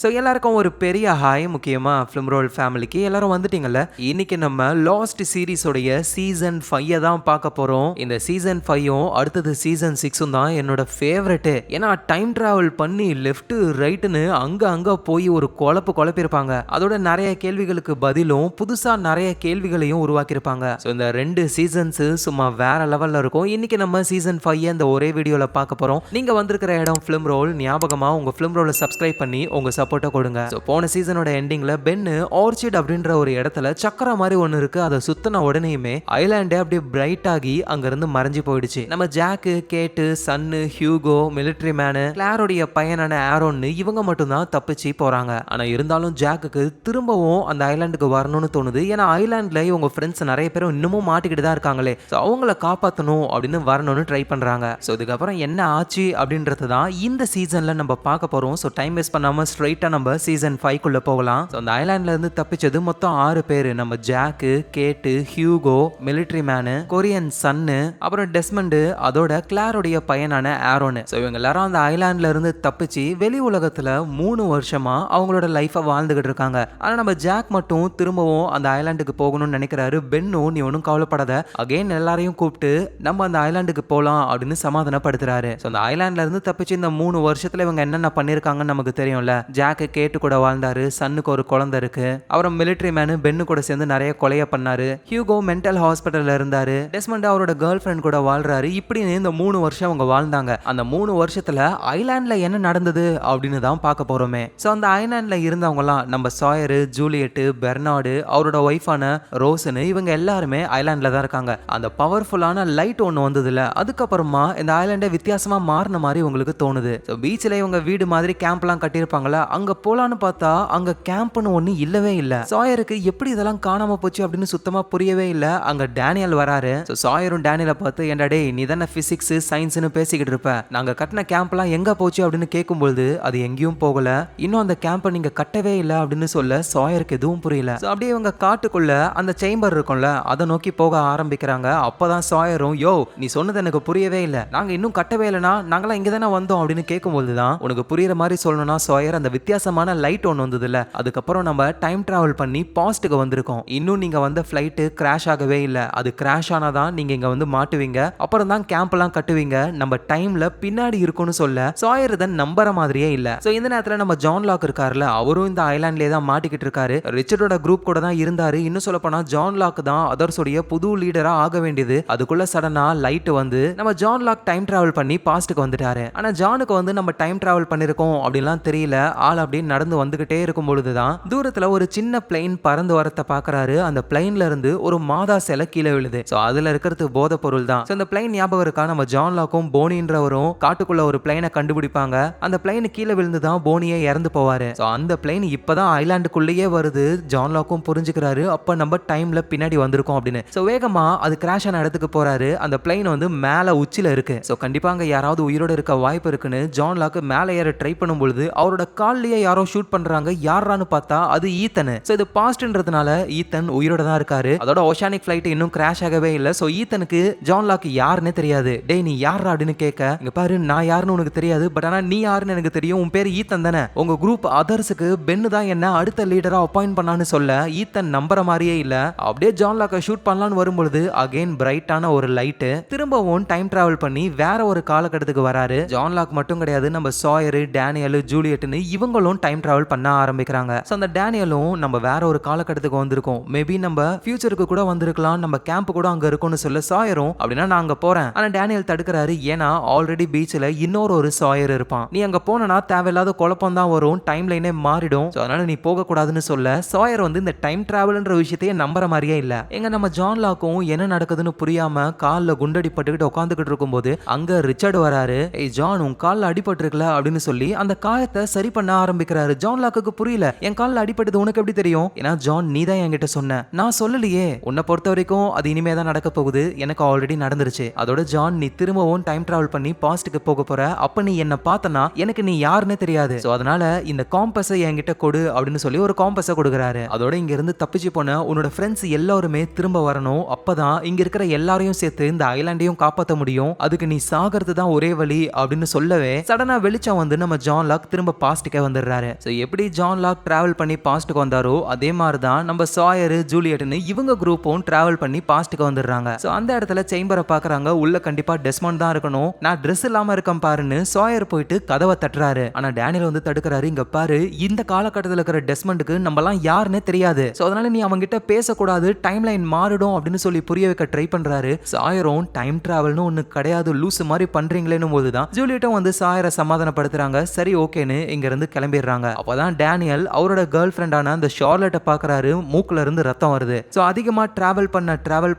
So எல்லாருக்கும் ஒரு பெரிய ஹாய். முக்கியமா ஃபிலிம் ரோல் ஃபேமிலிக்கு எல்லாரும் வந்துட்டீங்கல்ல. இன்னைக்கு நம்ம லாஸ்ட் சீரிஸோடைய சீசன் 5 தான் பார்க்க போறோம். இந்த சீசன் 5ம் அடுத்தது சீசன் 6ம் தான் என்னோட ஃபேவரட். ஏன்னா டைம் டிராவல் பண்ணி லெஃப்ட் ரைட்னு அங்க போய் ஒரு குழப்பிருப்பாங்க. அதோட நிறைய கேள்விகளுக்கு பதிலும் புதுசா நிறைய கேள்விகளையும் உருவாக்கியிருப்பாங்க. ஸோ இந்த 2 சீசன்ஸ் சும்மா வேற லெவல்ல இருக்கும். இன்னைக்கு நம்ம சீசன் 5 இந்த ஒரே வீடியோல பார்க்க போறோம். நீங்க வந்திருக்கிற இடம் ஃபிலிம் ரோல். ஞாபகமா உங்க ஃபிலிம் ரோலை சப்ஸ்கிரைப் பண்ணி உங்க சப்போர்ட்டை கொடுங்க. போன சீசனோட எண்டிங்ல பென்னு ஆர்ச்சிட் அப்படின்ற ஒரு இடத்துல சக்கர மாதிரி ஒன்னு இருக்கு. அதை சுத்தின உடனேயுமே ஐலாண்டே அப்படியே பிரைட் ஆகி அங்க இருந்து மறைஞ்சு போயிடுச்சு. நம்ம ஜாக்கு, கேட்டு, சன்னு, ஹியூகோ, மிலிட்டரி மேனு, கிளாரோடைய பையனான ஆரோன்னு இவங்க மட்டும் தான் தப்பிச்சு போறாங்க. ஆனா இருந்தாலும் ஜாக்குக்கு திரும்பவும் அந்த ஐலாண்டுக்கு வரணும்னு தோணுது. ஏன்னா ஐலாண்ட்ல இவங்க ஃப்ரெண்ட்ஸ் நிறைய பேரும் இன்னமும் மாட்டிக்கிட்டு தான் இருக்காங்களே. அவங்கள காப்பாற்றணும் அப்படின்னு வரணும்னு ட்ரை பண்றாங்க. இதுக்கப்புறம் என்ன ஆச்சு அப்படின்றது தான் இந்த சீசன்ல நம்ம பார்க்க போறோம். டைம் வேஸ்ட் பண்ணாம ஸ்ட்ரைட்டா நம்ம சீசன் 5 போகலாம். அந்த ஐலாண்ட்ல இருந்து தப்பிச்சது மொத்தம் 6 பேர். நம்ம ஜாக்கு, கேட்டு, ஹியூகோ, மிலிட்டரி மேனு, கொரியன் சன்னு, அப்புறம் டெஸ்மண்ட், அதோட கிளாரோடைய பையனான ஆரோன். இவங்க எல்லாரும் அந்த ஐலாண்ட்ல இருந்து தப்பிச்சு வெளி உலகத்துல 3 வருஷமா அவங்களோட லைஃபை வாழ்ந்துகிட்டு இருக்காங்க. ஆனா நம்ம ஜாக் மட்டும் திரும்பவும் அந்த ஐலாண்டுக்கு போகணும்னு நினைக்கிறாரு. பென்னும் நீ ஒன்னும் கவலைப்படாத, அகைன் எல்லாரையும் கூப்பிட்டு நம்ம அந்த ஐலாண்டுக்கு போலாம் அப்படின்னு சமாதானப்படுத்துறாரு. அந்த ஐலாண்ட்ல இருந்து தப்பிச்சு இந்த 3 வருஷத்துல இவங்க என்னென்ன பண்ணிருக்காங்கன்னு நமக்கு தெரியும்ல. ஜாக்கு கேட்டு கூட வாழ்ந்தாரு. சன்னுக்கு ஒரு குழந்தை இருக்கு. அப்புறம் மிலிட்டரி மேனு பென்னு கூட சேர்ந்து நிறைய கொலைய பண்ணாரு. ஹியூகோ மென்டல் ஹாஸ்பிட்டல்ல இருந்தாரு. டெஸ்மண்ட் அவரோட கேர்ள் ஃப்ரெண்ட் கூட வாழ்றாரு. இப்படின்னு இந்த 3 வருஷம் அவங்க வாழ்ந்தாங்க. அந்த 3 வருஷத்துல ஐலாண்ட்ல என்ன நடந்தது அப்படின்னு தான் பார்க்க போறோமே. அந்த ஐலாண்ட்ல இருந்தவங்க எல்லாம் நம்ம சாயரு, ஜூலியட், பெர்னார்டு, அவரோட ஒய்ஃபான ரோஸ்னு இவங்க எல்லாருமே ஐலாண்ட்ல தான் இருக்காங்க. அந்த பவர்ஃபுல்லான லைட் ஒன்று வந்ததுல அதுக்கப்புறமா இந்த ஐலாண்டை வித்தியாசமா மாறின மாதிரி உங்களுக்கு தோணுது. பீச்சில் இவங்க வீடு மாதிரி கேம்ப்லாம் கட்டியிருப்பாங்களா, அங்க போலான்னு பார்த்தா அங்க கேம்ப்னு ஒண்ணு இல்லவே இல்ல. சாயருக்கு எப்படி இதெல்லாம் காணாம போச்சு அப்படின்னு சுத்தமா புரியவே இல்ல. அங்க டேனியல் வராரு. சாயரும் டேனியலை பார்த்து, ஏன்டா டேய் நீ தானே பிசிக்ஸ் சயின்ஸ்னு பேசிக்கிட்டு இருப்ப, நாங்க கட்டின கேம்ப்லாம் எங்க போச்சு அப்படின்னு கேட்கும்போது அது எங்கேயும் போகல, இன்னும் அந்த கேம்பை நீங்க கட்டவே இல்லை அப்படின்னு சொல்ல சாயருக்கு எதுவும் புரியல. அப்படியே இவங்க காட்டுக்குள்ள அந்த சேம்பர் இருக்கும்ல அதை நோக்கி போக ஆரம்பிக்கிறாங்க. அப்பதான் சாயரும், யோ நீ சொன்னது எனக்கு புரியவே இல்லை, நாங்க இன்னும் கட்டவே இல்லைனா நாங்களாம் இங்க தானே வந்தோம் அப்படின்னு கேட்கும்போது தான் உனக்கு புரியுற மாதிரி சொல்லணும்னா சாயர் அந்த வித்தியாசமான லைட் ஒன்று வந்ததுல அதுக்கப்புறம் நம்ம டைம் டிராவல் பண்ணி பாஸ்ட்டுக்கு வந்திருக்கோம். இன்னும் நீங்க வந்த ஃபிளைட் கிராஷ் ஆகவே இல்லை, அது கிராஷ் ஆனாதான் நீங்க இங்க வந்து மாட்டுவீங்க, அப்புறம் தான் கேம்ப் எல்லாம் கட்டுவீங்க, நம்ம டைம்ல பின்னாடி இருக்கும்னு சொல்ல சாயர் தான் நம்புற மாதிரியே இல்ல. இந்த நேரத்துல நம்ம ஜான் லாக் இருக்காருல, அவரும் இந்த ஐலாண்ட்லயே தான் மாட்டிக்கிட்டு இருக்காரு. ரிச்சர்டோட குரூப் கூட தான் இருந்தாரு. இன்னும் சொல்ல போனா ஜான் லாக் தான் அதர்ஸோடைய புது லீடரா ஆக வேண்டியது. அதுக்குள்ள சடனா லைட் வந்து நம்ம ஜான் லாக் டைம் டிராவல் பண்ணி பாஸ்ட்டுக்கு வந்துட்டாரு. ஆனா ஜானுக்கு வந்து நம்ம டைம் டிராவல் பண்ணிருக்கோம் அப்படிலாம் தெரியல. ஆள் அப்படியே நடந்து வந்துகிட்டே இருக்கும் பொழுதுதான் தூரத்துல ஒரு சின்ன பிளைன் பறந்து வரத்தை பாக்குறாரு. அந்த பிளைன்ல இருந்து ஒரு மாதா சிலை கீழே விழுது. அதுல இருக்கிறது போதை பொருள் தான். அந்த பிளைன் ஞாபகம் இருக்கா, நம்ம ஜான் லாக்கும் போனின்றவரும் காட்டுக்குள்ள ஒரு பிளைனை கண்டுபிடிப்பாங்க. அந்த பிளைன் கீழே விழுந்துதான் போனியே இறந்து போவாரு. அந்த பிளைன் இப்பதான் ஐலாண்டுக்குள்ளேயே வருது. ஜான் லாக்கும் புரிஞ்சுக்கிறாரு, அப்ப நம்ம டைம்ல பின்னாடி வந்திருக்கோம் அப்படின்னு. வேகமா அது கிராஷ் ஆன இடத்துக்கு போறாரு. அந்த பிளைன் வந்து மேல உச்சில இருக்கு. கண்டிப்பா அங்க யாராவது உயிரோட இருக்க வாய்ப்பு இருக்குன்னு ஜான் லாக் மேல ஏற ட்ரை பண்ணும் பொழுது அவரோட கால்லயே யாரோ ஷூட் பண்றாங்க. யாரான்னு பார்த்தா அது ஈத்தன். இது பாஸ்ட்ன்றதுனால ஈத்தன் உயிரோட தான் இருக்காரு. அதோட ஓஷானிக் ஃபிளைட் இன்னும் கிராஷ் ஆகவே இல்ல. ஈத்தனுக்கு ஜான் லாக் யாருன்னு தெரியாது. டேய் நீ யாரா அப்படின்னு கேட்க, இங்க பாரு நான் யாருன்னு உனக்கு தெரியாது, பட் ஆனா நீ யாருன்னு எனக்கு தெரியும், உன் பேர் ஈத்தன் தானே, உங்க குரூப் அதர்ஸுக்கு பென்னு தான் என்ன அடுத்த லீடரா அப்பாயிண்ட் பண்ணான்னு சொல்ல ஈத்தன் நம்புற மாதிரியே இல்ல. அப்படியே ஜான் லாக்கை ஷூட் பண்ணலான்னு வரும்பொழுது அகைன் பிரைட்டான ஒரு லைட் திரும்பவும் டைம் டிராவல் பண்ணி வேற ஒரு காலகட்டத்துக்கு வராரு. ஜான் லாக் மட்டும் கிடையாது, நம்ம சாயர், டேனியல், ஜூலியட்னு இவங்களும் டைம் டிராவல் பண்ண ஆரம்பிக்கிறாங்க. அந்த டேனியலும் நம்ம வேற ஒரு காலகட்டத்துக்கு வந்திருக்கோம், மேபி நம்ம ஃபியூச்சருக்கு கூட வந்திருக்கலாம், நம்ம கேம்ப் கூட அங்க இருக்கும்னு சொல்ல சாயரும், அப்படின்னா நான் அங்க போறேன். ஆனா டேனியல் தடுக்கிறாரு. ஏன்னா ஆல்ரெடி பீச்ல இன்னொரு சாயர் இருப்பான், நீ அங்க போனா தேவையில்லாத குழப்பம் தான் வரும், டைம் லைனே மாறிடும், அதனால நீ போக கூடாதுன்னு சொல்ல சாயர் வந்து இந்த டைம் டிராவல்ன்ற விஷயத்தையே நம்புற மாதிரியே இல்ல. எங்க நம்ம ஜான் லாக்கும் என்ன நடக்குதுன்னு புரியாம கால்ல குண்டடி பட்டுக்கிட்டு உட்காந்துக்கிட்டு இருக்கும்போது அங்க ரிச்சர்ட் வராரு. ஏய் ஜான் உன் கால்ல அடிபட்டு இருக்கல அப்படின்னு சொல்லி அந்த காயத்தை சரி பண்ண ஆரம்பிக்கிறாரு. ஜான் லாக்கு புரியல, என் கால்ல அடிபட்டது உனக்கு எப்படி தெரியும்? ஏன்னா ஜான் நீ தான் என்கிட்ட சொன்ன, நான் சொல்லலையே, உன்னை பொறுத்த வரைக்கும் அது இனிமே தான் நடக்க போகுது, எனக்கு ஆல்ரெடி நடந்துருச்சு. அதோட ஜான் நீ திரும்பவும் டைம் டிராவல் பண்ணி பாஸ்ட்டுக்கு போக போற, அப்ப நீ என்ன பார்த்தனா எனக்கு நீ யாருன்னு தெரியாது, அதனால இந்த காம்பஸை என்கிட்ட கொடு அப்படின்னு சொல்லி ஒரு காம்பஸை கொடுக்குறாரு. அதோட இங்க இருந்து தப்பிச்சு போன உன்னோட ஃப்ரெண்ட்ஸ் எல்லாருமே திரும்ப வரணும், அப்பதான் இங்க இருக்கிற எல்லாரையும் சேர்த்து இந்த ஐலாண்டையும் காப்பாற்ற முடியும், அதுக்கு நீ சாகிறது தான் ஒரே வழி அப்படின்னு சொல்லவே சடனா வெளிச்சம் வந்து நம்ம ஜான் லாக் திரும்ப பாஸ்ட்டுக்கே வந்துடுறாரு. ஸோ எப்படி ஜான் லாக் டிராவல் பண்ணி பாஸ்ட்டுக்கு வந்தாரோ அதே மாதிரி தான் நம்ம சாயர் ஜூலியட்னு இவங்க குரூப்பும் டிராவல் பண்ணி பாஸ்ட்டுக்கு வந்துடுறாங்க. ஸோ அந்த இடத்துல சேம்பரை பாக்குறாங்க. உள்ள கண்டிப்பா டெஸ்மண்ட் தான் இருக்கணும், நான் ட்ரெஸ் இல்லாம இருக்கேன் பாருன்னு சாயர் போயிட்டு கதவை தட்டுறாரு. ஆனா டேனியல் வந்து தடுக்கிறாரு. இங்க பாரு, இந்த காலகட்டத்தில் இருக்கிற டெஸ்மண்டுக்கு நம்மலாம் யாருன்னு தெரியாது, ஸோ அதனால நீ அவங்க கிட்ட பேசக்கூடாது, டைம் லைன் மாறிடும் அப்படின்னு சொல்லி புரிய வைக்க ட்ரை பண்றாரு. சாயரும் டைம் டிராவல்னு ஒண்ணு கிடையாது, லூசு மாதிரி பண்றீங்களேன்னு போதுதான் ஜூலியட்டும் வந்து சாயரை சமாதானப்படுத்துறாங்க. சரி ஓகேன்னு இங்க இருந்து கிளம்பிடுறாங்க. அப்பதான் டேனியல் அவரோட கேர்ள் ஃப்ரெண்டான அந்த ஷார்லட்டை பாக்குறாரு. மூக்குல இருந்து ரத்தம் வருது. ஸோ அதிகமா டிராவல்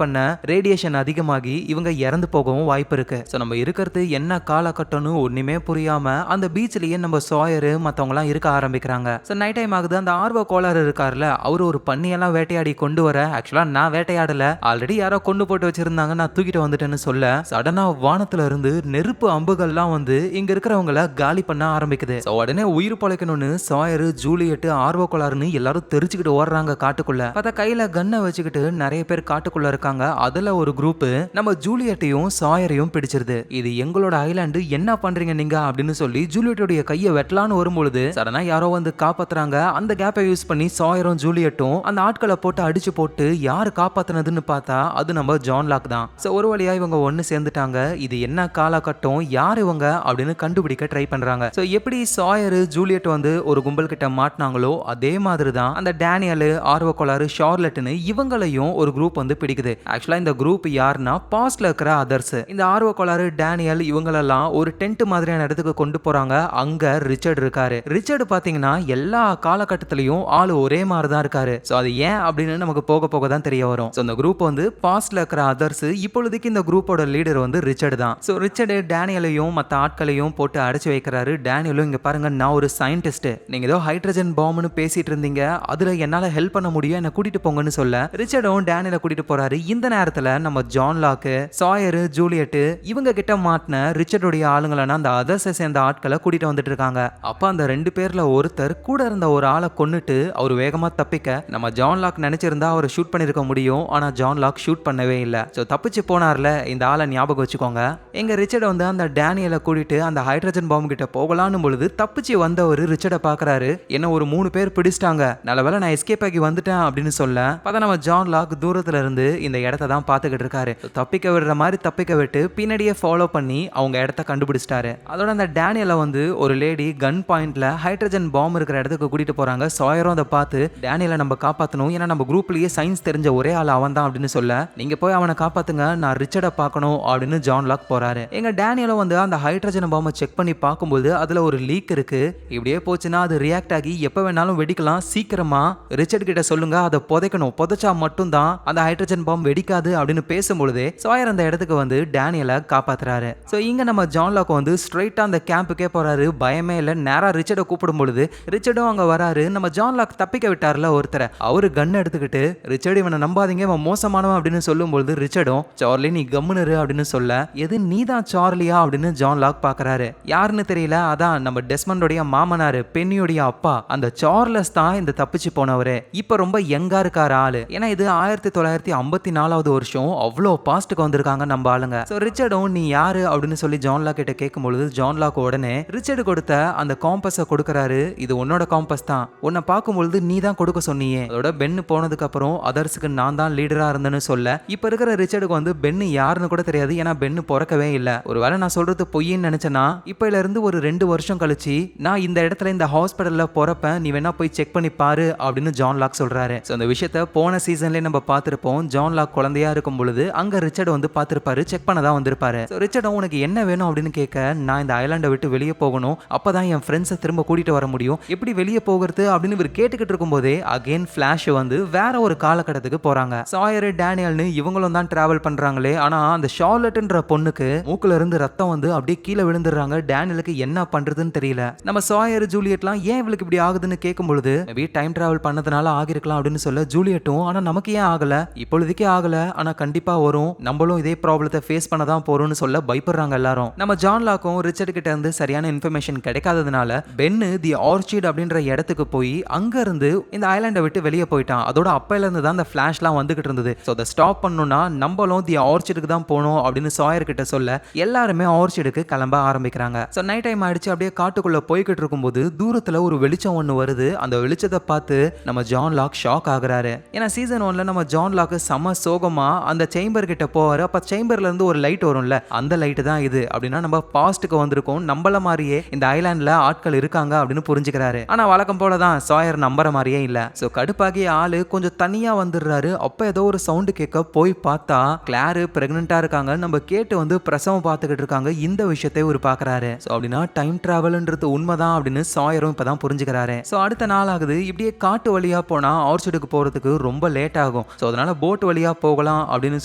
பண்ண ரேடியேஷன் அதிகமாகி இவங்க இறந்து போகவும் வாய்ப்பு இருக்கு. ஸோ நம்ம இருக்கிறது என்ன காலகட்டம்னு ஒண்ணுமே புரியாம அந்த பீச்லயே நம்ம சாயரு மத்தவங்க எல்லாம் இருக்க ஆரம்பிக்கிறாங்க. ஸோ நைட் டைம் ஆகுது. அந்த ஆர்வ கோளாறு இருக்காருல, அவரு ஒரு பன்னியெல்லாம் வேட்டையாடி கொண்டு வர, ஆக்சுவலா நான் வேட்டையாடல, ஆல்ரெடி யாரோ கொண்டு போட்டு வச்சிருந்தாங்க, நான் தூக்கிட்டு வந்துட்டேன்னு சொல்ல சடனா வானத்துல இருந்து நெருப்பு அம்புகள்லாம் வந்து இங்க இருக்கிறவங்கள காலி பண்ண ஆரம்பிக்குது. ஸோ உடனே உயிர் பொழைக்கணும்னு சாயரு ஜூலியட் ஆர்வ கோளாறுன்னு எல்லாரும் தெரிச்சுக்கிட்டு ஓடுறாங்க காட்டுக்குள்ள. பார்த்தா கையில கன்னை வச்சுக்கிட்டு நிறைய பேர் காட்டுக்குள்ள இருக்காங்க. அதுல ஒரு குரூப் நம்ம ஜூலியட்டையும் சாயரையும் பிடிச்சிருது. இது எங்களோட ஐலாண்டு, என்ன பண்றீங்க நீங்க அப்படின்னு சொல்லி ஜூலியட்டுடைய கையை வெட்டலான்னு வரும்பொழுது சடனா யாரோ வந்து காப்பாத்துறாங்க. அந்த கேப்பை யூஸ் பண்ணி சாயரும் ஜூலியட்டும் அந்த ஆட்களை போட்டு அடிச்சு போட்டு யாரு காப்பாத்தினதுன்னு பார்த்தா அது நம்ம ஜான் லாக் தான். சோ ஒரு வழியா இவங்க ஒன்னு சேர்ந்துட்டாங்க. இது என்ன காலகட்டம், யார் இவங்க அப்படின்னு கண்டுபிடிக்க ட்ரை பண்றாங்க. சோ எப்படி சாயரு ஜூலியட் வந்து ஒரு கும்பல் கிட்ட மாட்டினாங்களோ அதே மாதிரி தான் அந்த டேனியல், ஆர்வக்கோளாறு, ஷார்லட்னு இவங்களையும் ஒரு குரூப் வந்து பிடிக்குது. ஆக்சுவலா இந்த குரூப் யாருன்னா பாஸ்ட்ல இருக்கிற அதர்ஸ். இந்த ஆர்வக்கோளாறு, டேனியல் இவங்களெல்லாம் ஒரு டென்ட் மாதிரியான இடத்துக்கு கொண்டு போறாங்க. அங்க ரிச்சர்ட் இருக்காரு. ரிச்சர்ட் பாத்தீங்கன்னா எல்லா காலகட்டத்திலையும் ஆளு ஒரே மாதிரி தான் இருக்காரு. சோ அது ஏன் அப்படின்னு நமக்கு போக போக தான் தெரிய வரும். சோ இந்த குரூப் வந்து பாஸ்ட்ல இருக்கிற அதர்ஸ், இப்பொழுதுக்கு இந்த குரூப்போட லீடர் வந்து ரிச்சர்ட் தான். சோ ரிச்சர்ட் டேனியலையும் மத்த ஆட்களையும் போட்டு அடைச்சு வைக்கிறாரு. டேனியலும் இங்க பாருங்க, நான் ஒரு சயின்டிஸ்ட், நீங்க ஏதோ ஹைட்ரஜன் பாம்னு பேசிட்டு இருந்தீங்க, அதுல என்னால ஹெல்ப் பண்ண முடியும், என்ன கூட்டிட்டு போங்கன்னு சொல்ல ரிச்சர்டும் டேனியலை கூட்டிட்டு போறாரு. இந்த நேரத்துல நம்ம ஜான் லாக், சாயரு, ஜூலியட் இவங்க கிட்ட மாட்டின ரிச்சர்டுடைய ஆளுங்களான அந்த அதர்ஸை சேர்ந்த ஆட்களை கூட்டிட்டு வந்துட்டு இருக்காங்க. அப்ப அந்த ரெண்டு பேர்ல ஒருத்தர் கூட இருந்த ஒரு ஆளை கொன்னுட்டு அவர் வேகமா தப்பிக்க நம்ம ஜான் லாக் நினைச்சிருந்தா அவர் ஷூட் பண்ணிருக்க முடியும். ஆனா ஜான் லாக் ஷூட் பண்ணவே இல்ல. சோ தப்பிச்சு போனார்ல, இந்த ஆளை ஞாபகம் வச்சுக்கோங்க. எங்க ரிச்சர்ட் வந்து அந்த டேனியலை கூட்டிட்டு அந்த ஹைட்ரஜன் பாம்பு கிட்ட போகலான்னு பொழுது தப்பிச்சு வந்த ஒரு ரிச்சர்டை பாக்குறாரு. என்ன ஒரு 3 பேர் பிடிச்சிட்டாங்க, நல்லவேளை நான் எஸ்கேப் ஆகி வந்துட்டேன் அப்படின்னு சொல்ல பார்த்தா நம்ம ஜான் லாக் தூரத்துல இருந்து இந்த இடத்தை தான் பாத்துக்கிட்டு இருக்காரு. தப்பிக்க விடுற மாதிரி தப்பிக்க விட்டு பின்னாடியே ஃபாலோ பண்ணி அவங்க இடத்த கண்டுபிடிச்சிட்டாரு. அதோட அந்த டேனியலை வந்து ஒரு லேடி கன் பாயிண்ட்ல ஹைட்ரஜன் பாம்பு இருக்கிற இடத்துக்கு கூட்டிட்டு போறாங்க. சாயரும் அதை பார்த்து டேனியலை நம்ம காப்பாற்றணும், ஏன்னா நம்ம குரூப்லயே சயின்ஸ் தெரிஞ்ச ஒரே ஆள் அவன் தான் அப்படின்னு சொல்ல நீங்க போய் அவனை காப்பாத்துங்க, நான் ரிச்சர்டை பார்க்கணும் அப்படின்னு ஜான் லாக் போறாரு. எங்க டேனியலும் வந்து அந்த ஹைட்ரஜன் பாம்பை செக் பண்ணி பார்க்கும்போது அதுல ஒரு லீக் இருக்கு. இப்படியே போச்சுன்னா அது ரியாக்ட் ஆகி எப்ப வேணாலும் வெடிக்கலாம், சீக்கிரமா ரிச்சர்ட் கிட்ட சொல்லுங்க, அதை புதைக்கணும், புதைச்சா மட்டும் தான் அந்த ஹைட்ரஜன் பாம்பு வெடிக்காது அப்படின்னு பேசும்பொழுதே சாயர் அந்த இடத்துக்கு வந்து டேனியலை காப்பாத்துறாரு. சோ இங்க நம்ம ஜான் லாக் வந்து ஸ்ட்ரைட்டா அந்த கேம்புக்கே போறாரு. பயமே இல்ல, நேரா ரிச்சர்டை கூப்பிடும் பொழுது ரிச்சர்டும் அங்க வராரு. நம்ம ஜான் லாக் தப்பிக்க விட்டார்ல ஒருத்தரை, அவரு கன் எடுத்துக்கிட்டு ரிச்சர்ட் இவனை நம்பாதீங்க, இவன் மோசமானவன் அப்படின்னு சொல்லும் பொழுது ரிச்சர்டும் சார்லி நீ கம்முனரு அப்படின்னு சொல்ல எது நீதான் சார்லியா அப்படின்னு ஜான் லாக் பாக்குறாரு. யாருன்னு தெரியல, அதான் நம்ம டெஸ்மண்டோடைய மாமனாரு, பென்னியோடைய அப்பா, அந்த சார்லஸ் தான் இந்த தப்பிச்சு போனவரு. இப்ப ரொம்ப யங்கா இருக்காரு ஆளு. ஏன்னா இது 1954வது வருஷம், அவ்வளோ பாஸ்ட்டுக்கு வந்திருக்காங்க நம்ம ஆளுங்க. சோ ரிச்சர்டும் நீ யாரு அப்படின்னு சொல்லி ஜான் லாக் கிட்ட கேட்கும் பொழுது ஜான் லாக் உடனே ரிச்சர்ட் கொடுத்த அந்த காம்பஸை கொடுக்கறாரு. இது உன்னோட காம்பஸ் தான், உன்னை பார்க்கும் பொழுது நீ தான் கொடுக்க சொன்னியே, அதோட பென் போனதுக்கு அப்புறம் அதர்ஸுக்கு நான் தான் லீடரா இருந்தேன்னு சொல்ல இப்ப இருக்கிற ரிச்சர்டுக்கு வந்து பென் யாருன்னு கூட தெரியாது, ஏன்னா பென் பிறக்கவே இல்ல. ஒருவேளை நான் சொல்றது பொய்ன்னு நினைச்சேன்னா இப்பல இருந்து ஒரு 2 வருஷம் கழிச்சு நான் இந்த இடத்துல இந்த ஹாஸ்பிடல்ல பிறப்பேன், நீ வேணா போய் செக் பண்ணி பாரு அப்படின்னு ஜான் லாக் சொல்றாரு. சோ அந்த விஷயத்த போன சீசன்லயே நம்ம பார்த்திருப்போம். ஜான் லாக் குழந்தையா இருக்கும் பொழுது அங்க ரிச்சர்ட் வந்து பார்த்திருப்பாரு, செக் பண்ண தான் வந்திருப்பாரு. சோ ரிச்சர்டும் உனக்கு என்ன வேணும் அப்படின்னு கேட்க நான் இந்த ஐலாண்டை விட்டு வெளியே போகணும், அப்பதான் என் ஃப்ரெண்ட்ஸை திரும்ப கூட்டிட்டு வர முடியும், எப்படி வெளியே போகிறது அப்படின்னு இவர் கேட்டுக்கிட்டு இருக்கும் போதே அகைன் ஃபிளாஷ் வந்து வேற ஒரு காலகட்டத்துக்கு போறாங்க. சாயர், டேனியல்னு இவங்களும் தான் டிராவல் பண்றாங்களே, ஆனா அந்த ஷார்லட்ன்ற பொண்ணுக்கு மூக்குல இருந்து ரத்தம் வந்து அப்படியே கீழே விழுந்துடுறாங்க. டேனியலுக்கு என்ன பண்றதுன்னு தெரியல. நம்ம சாயர், ஜூலியட்லாம் ஏன் இவளுக்கு இப்படி ஆகுதுன்னு கேட்கும் பொழுது மேபி டைம் டிராவல் பண்ணதுனால ஆகிருக்கலாம் அப்படின்னு சொல்ல ஜூலியட்டும் ஆனா நமக்கு ஏன் ஆகல, இப்பொழுதுக்கே ஆகல, ஆனா கண்டிப்பா வரும், நம்மளும் இதே ப்ராப்ளத்தை ஃபேஸ் பண்ண தான் போறோம்னு சொல்ல பயப்படுறாங்க எல்லாரும். நம்ம ஜான் லாக்கும் ரிச்சர்ட் கிட்ட இருந்து சரியான இன்ஃபர்மேஷன் கிடைக்காததுனால பென்னு தி ஆர்ச்சிட் அப்படின்ற இடத்துக்கு போய் அங்க இருந்து இந்த ஐலாண்டை விட்டு வெளியே போயிட்டான். அதோட அப்பையில இருந்து தான் அந்த ஃபிளாஷ்லாம் வந்துகிட்டு இருந்தது. சோ அதை ஸ்டாப் பண்ணணும்னா நம்மளும் தி ஆர்ச்சிடுக்கு தான் போகணும் அப்படின்னு சாயர் கிட்ட சொல்ல எல்லாருமே ஆர்ச்சிடுக்கு கிளம்ப ஆரம்பிக்கிறாங்க. சோ நைட் டைம் ஆயிடுச்சு. அப்படியே காட்டுக்குள்ள போய்கிட்டு இருக்கும் இருக்கும்போது தூரத்துல ஒரு வெளிச்சம் ஒண்ணு வருது. அந்த வெளிச்சத்தை பார்த்து நம்ம ஜான் லாக் ஷாக் ஆகுறாரு. ஏன்னா சீசன் 1ல நம்ம ஜான் லாக் செம சோகமா அந்த சேம்பர் கிட்ட போவாரு. அப்ப சேம்பர்ல இருந்து ஒரு லைட் வரும்ல, அந்த லைட் தான் இது. அப்படின்னா நம்ம பாஸ்ட்க்கு வந்திருக்கோம், நம்மள மாதிரியே இந்த ஐலாண்ட்ல ஆட்கள் இருக்காங்க அப்படின்னு புரிஞ்சுக்கிறாரு. ஆனா வழக்கம் போலதான் சாயர் நம்புற மாதிரியே இல்ல. சோ கடுப்பாகி ஆளு கொஞ்சம் தனியா வந்துடுறாரு. அப்ப ஏதோ ஒரு சவுண்ட் கேட்க போய் பார்த்தா கிளார் பிரெக்னெண்டா இருக்காங்க. நம்ம கேட்டு வந்து பிரசவம் பார்த்துக்கிட்டு இருக்காங்க. இந்த விஷயத்தை ஒரு பாக்குறாரு. சோ அப்படின்னா டைம் டிராவல்ன்றது உண்மைதான் அப்படின்னு சாயரும் இப்பதான் புரிஞ்சுக்கிறாரு. சோ அடுத்த நாள் ஆகுது. இப்படியே காட்டு வழியா போனா ஆர்ச்சர்டுக்கு போறதுக்கு ரொம்ப லேட் ஆகும். சோ அதனால போட் வழியா போகலாம் அப்படின்னு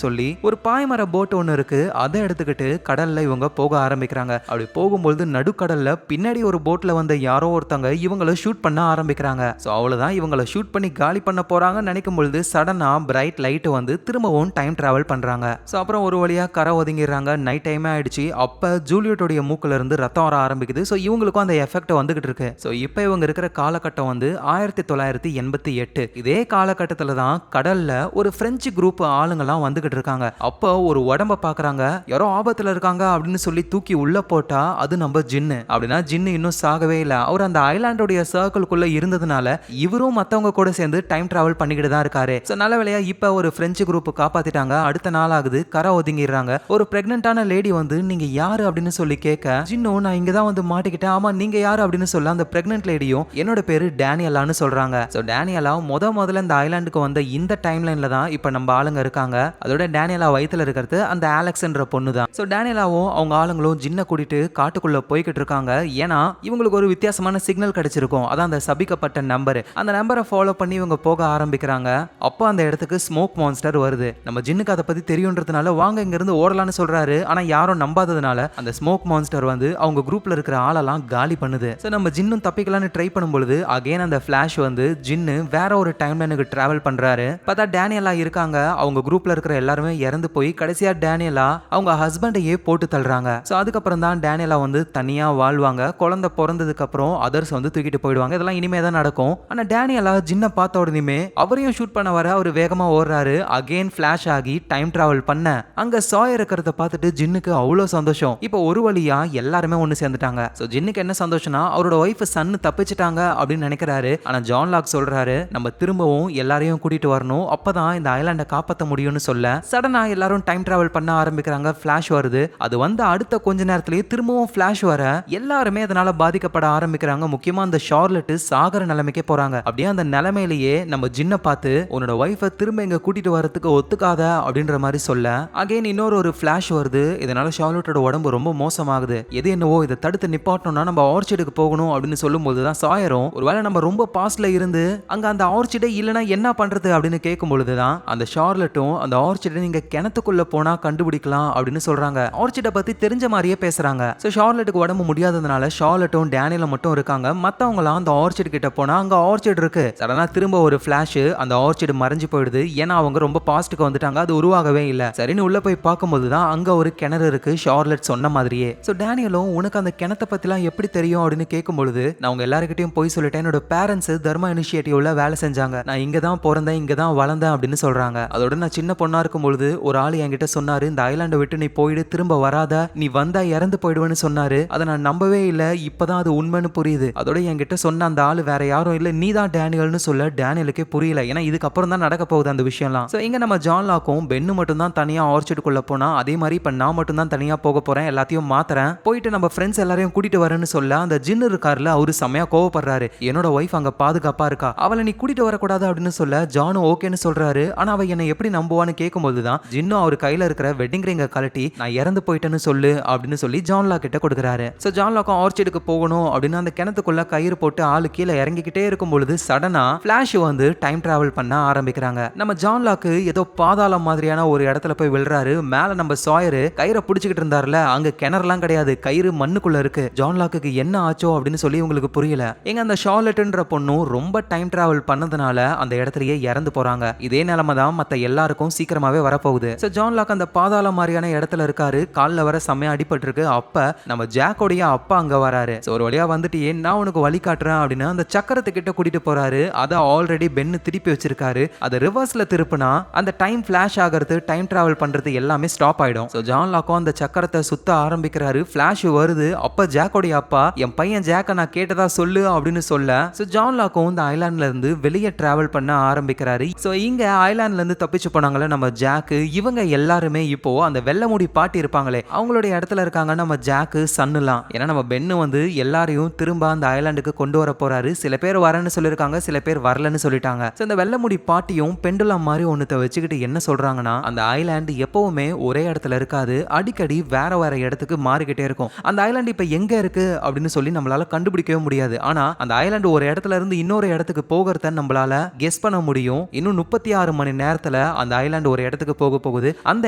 சொல்லி ஒரு பாய்மர போட் ஒன்னு இருக்கு, அதை எடுத்துக்கிட்டு கடல்ல இவங்க போக ஆரம்பிக்கிறாங்க. அப்படி போகும்போது நடுக்கடல்ல பின்னாடி ஒரு போட்ல வந்த யாரோ ஒருத்தங்க இவங்களை ஷூட் பண்ண ஆரம்பிக்கிறாங்க. சோ அவ்வளவுதான், இவங்களை ஷூட் பண்ணி காலி பண்ண போறாங்கன்னு நினைக்கும் பொழுது சடனா பிரைட் லைட் வந்து திரும்பவும் டைம் டிராவல் பண்றாங்க. சோ அப்புறம் ஒரு வழியா கரை ஒதுங்கிடுறாங்க. நைட் டைம் ஆயிடுச்சு. அப்ப ஜூலியட்டோடைய மூக்குல இருந்து ரத்தம் வர ஆரம்பிக்குது. சோ இவங்களுக்கும் அந்த எஃபெக்ட் வந்துகிட்டு இருக்கு. சோ இப்போ இவங்க இருக்கிற காலகட்டம் வந்து 1988. இதே காலகட்டத்துல தான் கடல்ல ஒரு பிரெஞ்சு குரூப் ஆளுங்கெல்லாம் வந்துகிட்டு இருக்காங்க. அப்போ ஒரு உடம்ப பாக்குறாங்க. யாரோ ஆபத்துல இருக்காங்க அப்படின்னு சொல்லி தூக்கி உள்ள போட்டா அது நம்ம ஜின்னு. அப்படின்னா ஜின்னு இன்னும் சாகவே இல்லை. அவர் அந்த ஐலாண்டோடைய சர்க்கிள்குள்ள இருந்ததுனால இவரும் மத்தவங்க கூட சேர்ந்து டைம் டிராவல் பண்ணிக்கிட்டு தான் இருக்காரு. சோ நல்ல வேளையா இப்ப ஒரு பிரெஞ்சு குரூப் காப்பாத்திட்டாங்க. அடுத்த நாள் ஆகுது, கரை ஒதுங்கிடுறாங்க. ஒரு பிரெக்னென்டான லேடி வந்து நீங்க யாரு அப்படின்னு சொல்லி கேட்க, ஜின்னும் நான் இங்க தான் வந்து மாட்டிக்கிட்டேன். ஆமா நீங்க யாரு அப்படின்னு சொல்ல அந்த பிரெக்னென்ட் லேடியும் என்னோட பேரு டேனியலான்னு சொல்றாங்க. சோ டேனியலா முதல்ல இந்த ஐலாண்டுக்கு வந்த இந்த டைம்லைன்ல தான் இப்ப நம்ம ஆளுங்க இருக்காங்க. அதோட டேனியலா வயித்துல இருக்கிறது அந்த அலெக்ஸ்ன்ற பொண்ணு தான். சோ டேனியலாவும் அவங்க ஆளுங்களும் ஜின்னை கூட்டிட்டு காட்டுக்குள்ள போய்கிட்டு இருக்காங்க. ஏன்னா இவங்களுக்கு ஒரு வித்தியாசமான சிக்னல் கிடைச்சிருக்கும். அதான் அந்த சபிக்கப்பட்ட நம்பர். அந்த நம்பரை ஃபாலோ பண்ணி இவங்க போக ஆரம்பிக்கிறாங்க. அப்போ அந்த இடத்துக்கு ஸ்மோக் மான்ஸ்டர் வருது. நம்ம ஜின்னுக்கு அதை பத்தி தெரியும்ன்றதுனால வாங்க இங்க இருந்து ஓடலான்னு சொல்றாரு. ஆனா யாரும் நம்பாததுனால அந்த ஸ்மோக் மான்ஸ்டர் வந்து அவங்க குரூப்ல இருக்கிற ஆளெல்லாம் காலி பண்ணுது. சோ நம்ம ஜின்னும் தப்பிக்கலாம்னு ட்ரை பண்ணும்பொழுது அகைன் அந்த ஃபிளாஷ் வந்து ஜின்னு வேற ஒரு டைம்லைனுக்கு டிராவல் பண்றாரு. பார்த்தா டேனியலா இருக்காங்க. அவங்க குரூப்ல இருக்கிற எல்லாருமே இறந்து போய் கடைசியா டேனியலா அவங்க ஹஸ்பண்டையே போட்டு தள்ளுறாங்க. சோ அதுக்கப்புறம் தான் டேனியலா வந்து தனியா வாழ்வாங்க. குழந்தை பிறந்ததுக்கு அப்புறம் அதர்ஸ் வந்து தூக்கிட்டு போயிடுவாங்க. இதெல்லாம் இனிமே தான் நடக்கும். ஆனா டேனியலா ஜின்னை பார்த்த உடனே அவரையும் ஷூட் பண்ண வர அவர் வேகமா ஓடுறாரு. அகைன் ஃபிளாஷ் ஆகி டைம் டிராவல் பண்ண அங்க சாயர் இருக்கிறத பார்த்துட்டு ஜின்னுக்கு அவ்வளவு சந்தோஷம். இப்போ ஒரு வழியா எல்லாருமே ஒன்னு சேர்ந்துட்டாங்க. சோ ஜின்னுக்கு என்ன சந்தோஷம்னா அவரோட ஒய்ஃப் சன் தப்பிச்சிட்டாங்க அப்படின்னு நினைக்கிறாரு. ஆனா ஜான் லாக் சொல்றாரு நம்ம திரும்பவும் எல்லாரையும் கூட்டிட்டு வரணும், அப்பதான் இந்த ஐலாண்டை காப்பாற்ற முடியும்னு சொல்ல சடனா எல்லாரும் டைம் டிராவல் பண்ண ஆரம்பிக்கிறாங்க. ஃபிளாஷ் வருது. அது வந்து அடுத்த கொஞ்ச நேரத்திலேயே திரும்பவும் ஃபிளாஷ் வர எல்லாருமே அதனால பாதிக்கப்பட ஆரம்பிக்கிறாங்க. முக்கியமா அந்த ஷார்லட் சாகர நிலைமைக்கே போறாங்க. அப்படியே அந்த நிலைமையிலேயே நம்ம ஜின்னை பார்த்து உன்னோட ஒய்ஃபை திரும்ப இங்க கூட்டிட்டு வரதுக்கு ஒத்துக்காத அப்படின்ற மாதிரி சொல்ல அகைன் இன்னொரு ஒரு ஃபிளாஷ் வருது. இதனால ஷார்லட்டோட உடம்பு ரொம்ப மோசமாகுது. எது என்னவோ இதை தடுத்து நிப்பாட்டணும்னா நம்ம ஆர்ச்சிடுக்கு போகணும் அப்படின்னு சொல்லும் போதுதான் சாயரும் ஒருவேளை நம்ம ரொம்ப பாஸ்ட்ல இருந்து அங்க அந்த ஆர்ச்சிடே இல்லைன்னா என்ன பண்றது அப்படின்னு கேட்கும் பொழுதுதான் அந்த ஷார்லட்டும் அந்த ஆர்ச்சிடை நீங்க கிணத்துக்குள்ள போனா கண்டுபிடிக்கலாம் அப்படின்னு சொல்றாங்க. ஆர்ச்சிடை பத்தி தெரிஞ்ச மாதிரியே பேசுறாங்க. சோ ஷார்லட்டுக்கு உடம்பு முடியாததுனால ஷார்லட்டும் டேனியலும் மட்டும் இருக்காங்க. மத்தவங்களாம் அந்த ஆர்ச்சிட் கிட்ட போனா அங்க ஆர்ச்சிட் இருக்கு. சடனா திரும்ப ஒரு ஃபிளாஷ் அந்த ஆர்ச்சிட் மறைஞ்சு போயிடுது. ஏன்னா அவங்க ரொம்ப பாஸ்ட்டுக்கு வந்துட்டாங்க, அது உருவாகவே இல்ல. சரின்னு உள்ள போய் பார்க்கும்போது தான் அங்க ஒரு கிணறு இருக்கு, ஷார்லட் சொன்ன மாதிரியே. சோ டேனியலும் உனக்கு அந்த கிணத்தை பத்திலாம் எப்படி தெரியும் அப்படின்னு கேட்கும் பொழுது நான் உங்க எல்லாருக்கிட்டையும் போய் சொல்லிட்டேன். என்னோட பேரண்ட்ஸ் தர்மா இனிஷியேட்டிவ்ல வேலை செஞ்சாங்க. நான் இங்க தான் பிறந்தேன், இங்க தான் வளர்ந்தேன் அப்படின்னு சொல்றாங்க. அதோட நான் சின்ன பொண்ணா இருக்கும் பொழுது ஒரு ஆள் என்கிட்ட சொன்னாரு இந்த ஐலாண்டை விட்டு நீ போயிடு, திரும்ப வராத, நீ வந்தா இறந்து போயிடுவேன்னு சொன்னாரு. அதை நான் நம்பவே இல்ல, இப்பதான் அது உண்மைன்னு புரியுது. அதோட என்கிட்ட சொன்ன அந்த ஆள் வேற யாரும் இல்ல, நீ தான் டேனியல்னு சொல்ல டேனியலுக்கே புரியல. ஏன்னா இதுக்கப்புறம் தான் நடக்க போகுது அந்த விஷயம்லாம். சோ இங்க நம்ம ஜான் லாக்கும் பென்னு மட்டும் தான் தனியா ஆர்ச்சிடுக்குள்ள போனா, அதே மாதிரி இப்ப நான் மட்டும் தான் தனியா போக போறேன், எல்லாத்தையும் மாத்துறேன், போயிட்டு நம்ம ஃப்ரெண்ட்ஸ் எல்லாரையும் கூட்டிட்டு வரேன்னு சொல்ல அந்த ஜின்னு இருக்காருல அவரு செமையா கோவப்படுறாரு. என்னோட ஒய்ஃப் அங்க பாதுகாப்பா இருக்கா, அவளை நீ கூட்டிட்டு வரக்கூடாது அப்படின்னு சொல்ல ஜானும் ஓகேன்னு சொல்றாரு. ஆனா அவ என்னை எப்படி நம்புவான்னு கேட்கும் போதுதான் ஜின்னும் அவர் கையில இருக்கிற வெட்டிங் ரிங்க கழட்டி நான் இறந்து போயிட்டேன்னு சொல்லு அப்படின்னு சொல்லி ஜான் லாக் கிட்ட கொடுக்குறாரு. சோ ஜான் லாக்கும் ஆர்ச்சிடுக்கு போகணும் அப்படின்னு அந்த கிணத்துக்குள்ள கயிறு போட்டு ஆளு கீழே இறங்கிக்கிட்டே இருக்கும் பொழுது சடனா ஃபிளாஷ் வந்து டைம் டிராவல் பண்ண ஆரம்பிக்கிறாங்க. நம்ம ஜான் லாக்கு ஏதோ பாதாளம் மாதிரியான ஒரு இடத்துல போய் விழுறாரு. மேல நம்ம சாயர் கயிறை பிடிச்சிக்கிட்டு இருந்தாருல, அங்க கிணறுலாம் கிடையாது, கயிறு மண்ணுக்குள்ள இருக்கு. ஜான் லாக்கு என்ன ஆச்சோ அப்படின்னு சொல்லி உங்களுக்கு புரியல. எங்க அந்த ஷார்லட்ன்ற பொண்ணும் ரொம்ப டைம் டிராவல் பண்ணதுனால அந்த இடத்துலயே இறந்து போறாங்க. இதே நிலைமை தான் மத்த எல்லாருக்கும் சீக்கிரமாவே வரப்போகுது. சோ ஜான் லாக் அந்த பாதாளம் மாதிரியான இடத்துல இருக்காரு. கால்ல வர செம்மையா அடிபட்டு இருக்கு. அப்ப நம்ம ஜாக்கோடைய அப்பா அங்க வராரு. சோ ஒரு வழியா வந்துட்டு நான் உனக்கு வழி காட்டுறேன் அப்படின்னு அந்த சக்கரத்துக்கிட்ட கூட்டிட்டு போறாரு. அதை ஆல்ரெடி பென்னு திருப்பி வச்சிருக்காரு. அதை ரிவர்ஸ்ல திருப்பினா அந்த டைம் ஃபிளாஷ் ஆகிறது, டைம் டிராவல் பண்றது எல்லாமே ஸ்டாப் ஆயிடும். சோ ஜான் லாக்கும் அந்த சக்கரத்தை சுத்த ஆரம்பிக்கிறாரு. ஃபிளாஷ் வருது. அப்ப ஜாக்கோடைய அப்பா என் பையன் என் ஜாக்கை நான் கேட்டதா சொல்லு அப்படின்னு சொல்ல ஸோ ஜான் லாக்கும் இந்த ஐலாண்ட்ல இருந்து வெளியே டிராவல் பண்ண ஆரம்பிக்கிறாரு. ஸோ இங்க ஐலாண்ட்ல இருந்து தப்பிச்சு போனாங்களே நம்ம ஜாக்கு, இவங்க எல்லாருமே இப்போ அந்த வெள்ளை முடி பாட்டி இருப்பாங்களே அவங்களுடைய இடத்துல இருக்காங்க. நம்ம ஜாக்கு சன்னுலாம், ஏன்னா நம்ம பென்னு வந்து எல்லாரையும் திரும்ப அந்த ஐலாண்டுக்கு கொண்டு வர போறாரு. சில பேர் வரேன்னு சொல்லியிருக்காங்க, சில பேர் வரலன்னு சொல்லிட்டாங்க. ஸோ இந்த வெள்ளை முடி பாட்டியும் பெண்டுலாம் மாதிரி ஒன்னத்தை வச்சுக்கிட்டு என்ன சொல்றாங்கன்னா, அந்த ஐலாண்டு எப்பவுமே ஒரே இடத்துல இருக்காது, அடிக்கடி வேற வேற இடத்துக்கு மாறிக்கிட்டே இருக்கும். அந்த ஐலாண்டு இப்ப எங்க இருக்கு அப்படின்னு சொல்லி நம்மளால கண்டுபிடிக்கவே முடியாது. ஆனா அந்த ஐலாண்டு ஒரு இடத்துல இருந்து இன்னொரு இடத்துக்கு போகிறத நம்மளால கெஸ் பண்ண முடியும். இன்னும் 36 மணி நேரத்துல அந்த ஐலாண்டு ஒரு இடத்துக்கு போகுது. அந்த